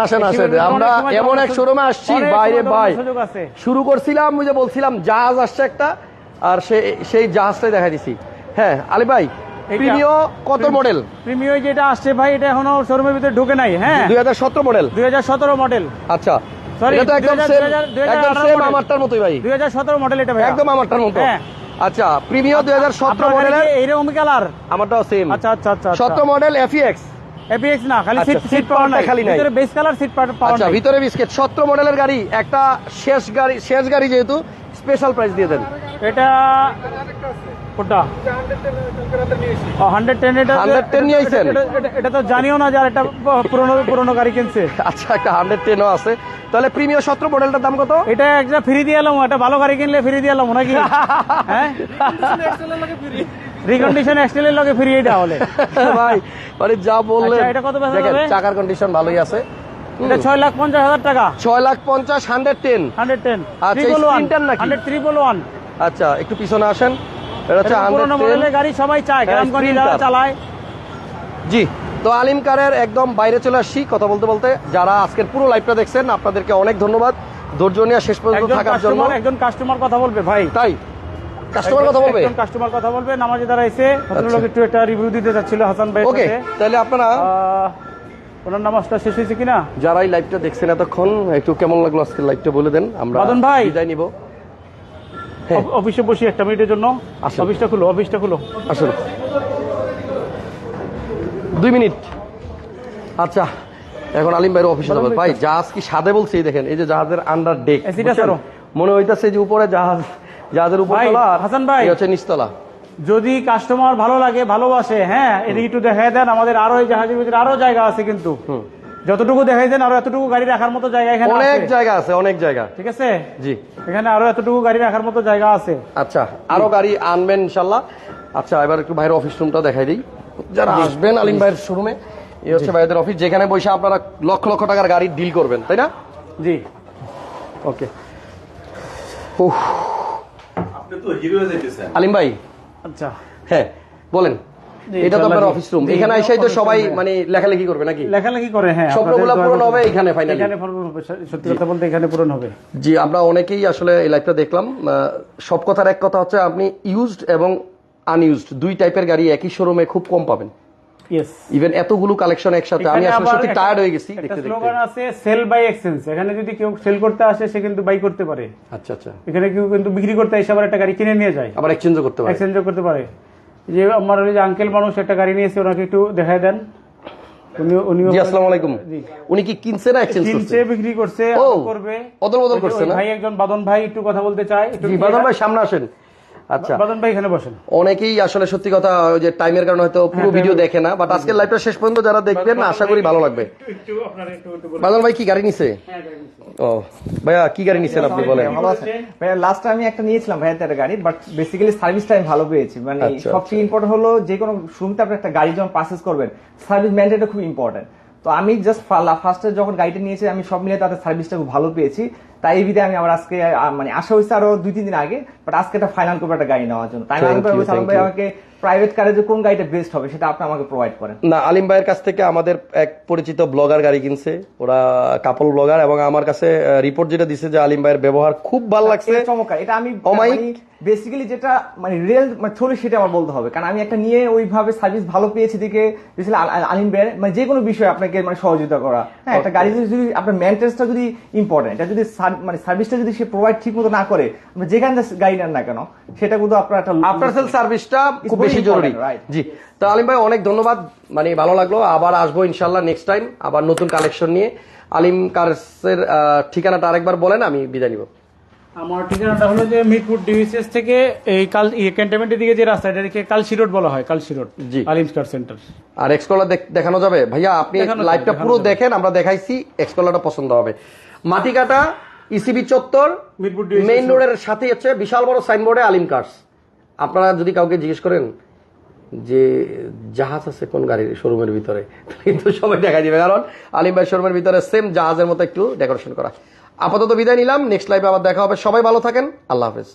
আমরা এমন এক শোরুমে আসছি, বাইরে ভাই শুরু করছিলাম, ওই যে বলছিলাম জাহাজ আসছে একটা, আর সেই জাহাজটাই দেখা দিছি। হ্যাঁ আলী ভাই, প্রিমিও কত মডেল? প্রিমিও যেটা আসছে ভাই, এটা এখনো শোরুমের ভিতরে ঢুকে নাই। হ্যাঁ, 2017 মডেল। 2017 মডেল। আচ্ছা, সরি, এটা তো একদম সেম আমারটার মতোই ভাই। 2017 মডেল এটা ভাই, একদম আমারটার মতো। আচ্ছা, প্রিমিও 2017 মডেলের, এইরকম কালার, আমারটাও সেম। আচ্ছা, 17 মডেল FEX না, খালি সিট পাওয়ার নাই, খালি নাই, ভিতরে বেস কালার সিট পাওয়ার নাই। আচ্ছা, ভিতরে বিস্কিট। 17 মডেলের গাড়ি, একটা শেষ গাড়ি যেহেতু স্পেশাল প্রাইস দিয়ে দেন। এটা কোনটা 110 110 নিয়ে আইছেন? এটা তো জানিও না যার এটা পুরনো গাড়ি কিনছে। আচ্ছা, একটা 110ও আছে। তাহলে প্রিমিয়ার 17 মডেলটার দাম কত? এটা একটা ফ্রি দিয়ে এলাম, একটা ভালো গাড়ি কিনলে ফ্রি দিয়ে এলাম নাকি? হ্যাঁ, রিকন্ডিশন এক্সটেলের লগে ফ্রি এটা হলে ভাই মানে যা বললেন। আচ্ছা, এটা কত বেচা দেখেন, যাবে? চাকার কন্ডিশন ভালোই আছে। এটা 6,50,000 টাকা। 6,50,000 110। 110 আচ্ছা, স্প্রিন্টার নাকি? 100 আচ্ছা, একটু পিছনে আসেন। এটা হচ্ছে পুরোনো 110 মডেলের গাড়ি সবাই চায়, হ্যাঁ, গ্রামগঞ্জে যারা স্প্রিন্টার। চালায়। জি, তো আলিম কারের একদম বাইরে চলে আসছি কথা বলতে বলতে। যারা আজকের পুরো লাইভটা দেখছেন আপনাদেরকে অনেক ধন্যবাদ ধৈর্য নিয়ে শেষ পর্যন্ত থাকার জন্য। একজন কাস্টমার কথা বলবে ভাই, তাই কাস্টমার কথা বলবে? একজন কাস্টমার কথা বলবে। নামাজে দাঁড়াইছে, ভদ্রলোক একটু একটা রিভিউ দিতে চাচ্ছিল হাসান ভাই। ওকে, তাহলে আপনারা ওনার নামাজটা শেষ হয়েছে কিনা? যারা এই লাইভটা দেখছেন এতক্ষণ, একটু কেমন লাগলো আজকের লাইভটা বলে দেন, আমরা বাদন ভাই বিদায় নিব। অফিসে বসি একটা মিনিটের জন্য। আসুন। অফিসটা খুলো, অফিসটা খুলো। আসুন 2 মিনিট। আচ্ছা, এখন আলিম ভাইয়ের অফিসে যাবো। ভাই জাহাজ কি সাদে বলছি, দেখেন এই যে জাহাজের আন্ডার ডেক, মনে হইতাছে যে উপরে জাহাজের উপর ভাই, তলা, হাসান ভাই এই হচ্ছে নিচতলা। যদি কাস্টমার ভালো লাগে, ভালোবাসে, হ্যাঁ এদিকে একটু দেখাই দেন। আমাদের আরো এই জাহাজের ভিতরে আরো জায়গা আছে, কিন্তু যতটুকু দেখাই দেন আরো এতটুকু গাড়ি রাখার মতো জায়গা এখানে অনেক আছে। জায়গা আছে, অনেক জায়গা। ঠিক আছে, জি, এখানে আরো এতটুকু গাড়ি রাখার মতো জায়গা আছে। আচ্ছা, আরো গাড়ি আনবেন ইনশাল্লাহ। আচ্ছা, এবার একটু ভাইয়ের অফিস রুমটা দেখাই দিই। যারা আসবেন আলিম ভাইয়ের শোরুমে, এই হচ্ছে ভাইদের অফিস, যেখানে বসে আপনারা লক্ষ লক্ষ টাকার গাড়ি ডিল করবেন, তাই না? জি, ওকে। আলিম ভাই, আচ্ছা, হ্যাঁ বলেন। এটা তো আপনার অফিস রুম, এখানে এসেই তো সবাই মানে লেখালেখি করবে নাকি? লেখালেখি করে, হ্যাঁ স্বপ্নগুলো পূরণ হবে এখানে ফাইনালি। এখানে পূরণ হবে, সত্যি কথা বলতে এখানে পূরণ হবে। জি, আমরা অনেকেই আসলে এই লাইভটা দেখলাম। সব কথার এক কথা হচ্ছে আপনি ইউজড এবং আনইউজড দুই টাইপের গাড়ি একই শোরুমে খুব কম পাবেন। ইয়েস, ইভেন এতগুলো কালেকশন একসাথে আমি আসলে সত্যি টায়ার্ড হয়ে গেছি দেখতে দেখতে। স্লোগান আছে সেল বাই এক্সচেঞ্জ। এখানে যদি কেউ সেল করতে আসে সে কিন্তু বাই করতে পারে। আচ্ছা আচ্ছা, এখানে কেউ কিন্তু বিক্রি করতে এসে আবার একটা গাড়ি কিনে নিয়ে যায়, আবার এক্সচেঞ্জও করতে পারে। এক্সচেঞ্জও করতে পারে। যে আমার ওই যে আঙ্কেল মানুষ একটা গাড়ি নিয়েছে, ওনাকে একটু দেখায় দেন। জি, আসসালামু আলাইকুম। উনি কি কিনছে না এক্সচেঞ্জ করছে? কিনছে, বিক্রি করছে, করবে, অদল বদল করছে না? ভাই একজন বাদন ভাই একটু কথা বলতে চায়। জি, বাদন ভাই সামনে আসেন। আচ্ছা, বাদন ভাই এখানে বসেন। অনেকেই আসলে সত্যি কথা ওই যে টাইমের কারণে হয়তো পুরো ভিডিও দেখে না, বাট আজকের লাইভটা শেষ পর্যন্ত যারা দেখবেন আশা করি ভালো লাগবে। বাদন ভাই কি গাড়ি নিছে? ও ভাইয়া, কি গাড়ি নিছেন আপনি বলেন? ভালো আছে ভাইয়া। লাস্ট আমি একটা নিয়েছিলাম ভাইয়া একটা গাড়ি, বাট বেসিক্যালি সার্ভিসটা আমি ভালো পেয়েছি। মানে সবচেয়ে ইম্পর্টেন্ট হলো যে কোনো শুরুতে আপনি একটা গাড়ি যখন পারচেজ করবেন, সার্ভিস মেনটেনটা খুব ইম্পর্টেন্ট। তো আমি জাস্ট ফার্স্টে যখন গাড়িটা নিয়েছি আমি সব মিলে তাদের সার্ভিসটা খুব ভালো পেয়েছি। তাই এই বিধে আমি আবার আজকে মানে আশা হয়েছে আরো 2-3 দিন আগে, বাট আজকে একটা ফাইনাল করবো একটা গাড়ি নেওয়ার জন্য। তাই আমি ভাই আমাকে প্রাইভেট কারে যে কোন গাড়িটা বেস্ট হবে সেটা আপনি আমাকে প্রোভাইড করেন। না, আলিম ভাইয়ের কাছ থেকে আমাদের এক পরিচিত ব্লগার গাড়ি কিনছে, ওরা কাপল ব্লগার, এবং আমার কাছে রিপোর্ট যেটা দিছে যে আলিম ভাইয়ের ব্যবহার খুব ভালো লাগছে, চমৎকার। এটা আমি অমায়িক। বেসিক্যালি যেটা মানে রিয়েল মানে থ্রোলি সেটা আমার বলতে হবে, কারণ আমি একটা নিয়ে ওইভাবে সার্ভিস ভালো পেয়েছি দিকে আলিম ভাইয়ের মানে যে কোনো বিষয়ে আপনাকে মানে সহযোগিতা করা। হ্যাঁ, একটা গাড়ি যদি আপনার মেনটেন্সটা যদি ইম্পর্টেন্ট, এটা যদি মানে সার্ভিসটা যদি সে প্রোভাইড ঠিক মতো না করে, আপনি যেখানে গাড়ি নেন না কেন সেটা কিন্তু আপনার একটা আফটার সেল সার্ভিসটা খুব বেশি জরুরি। জি, তো আলিম ভাই অনেক ধন্যবাদ, মানে ভালো লাগলো। আবার আসবো ইনশাল্লাহ নেক্সট টাইম, আবার নতুন কালেকশন নিয়ে। আলিম কারসের ঠিকানাটা আরেকবার বলেন, আমি বিদায় নিব। আমার ঠিকানাটা হলো যে মিরপুর ডিভিসিএস থেকে এই ক্যান্টনমেন্টের দিকে যে রাস্তা, এটাকে কালশি রোড বলা হয়, কালশি রোড। জি, আলিম স্টার সেন্টার। আর এক্সকলার দেখানো যাবে ভাইয়া? আপনি লাইভটা পুরো দেখেন, আমরা দেখাইছি, এক্সকলারটা পছন্দ হবে। মাটিকাটা ইসিবি চত্বর মিরপুর মেইন রোডের সাথে হচ্ছে বিশাল বড় সাইনবোর্ডে আলিম কার্স। আপনারা যদি কাউকে জিজ্ঞেস করেন যে জাহাজ আছে কোন গাড়ির শোরুমের ভিতরে, কিন্তু সবাই দেখা দিবে, কারণ আলিম ভাই শোরুমের ভিতরে সেম জাহাজের মতো একটু ডেকোরেশন করা। আপাতত বিদায় নিলাম, নেক্সট লাইভে আবার দেখা হবে। সবাই ভালো থাকেন, আল্লাহ হাফেজ।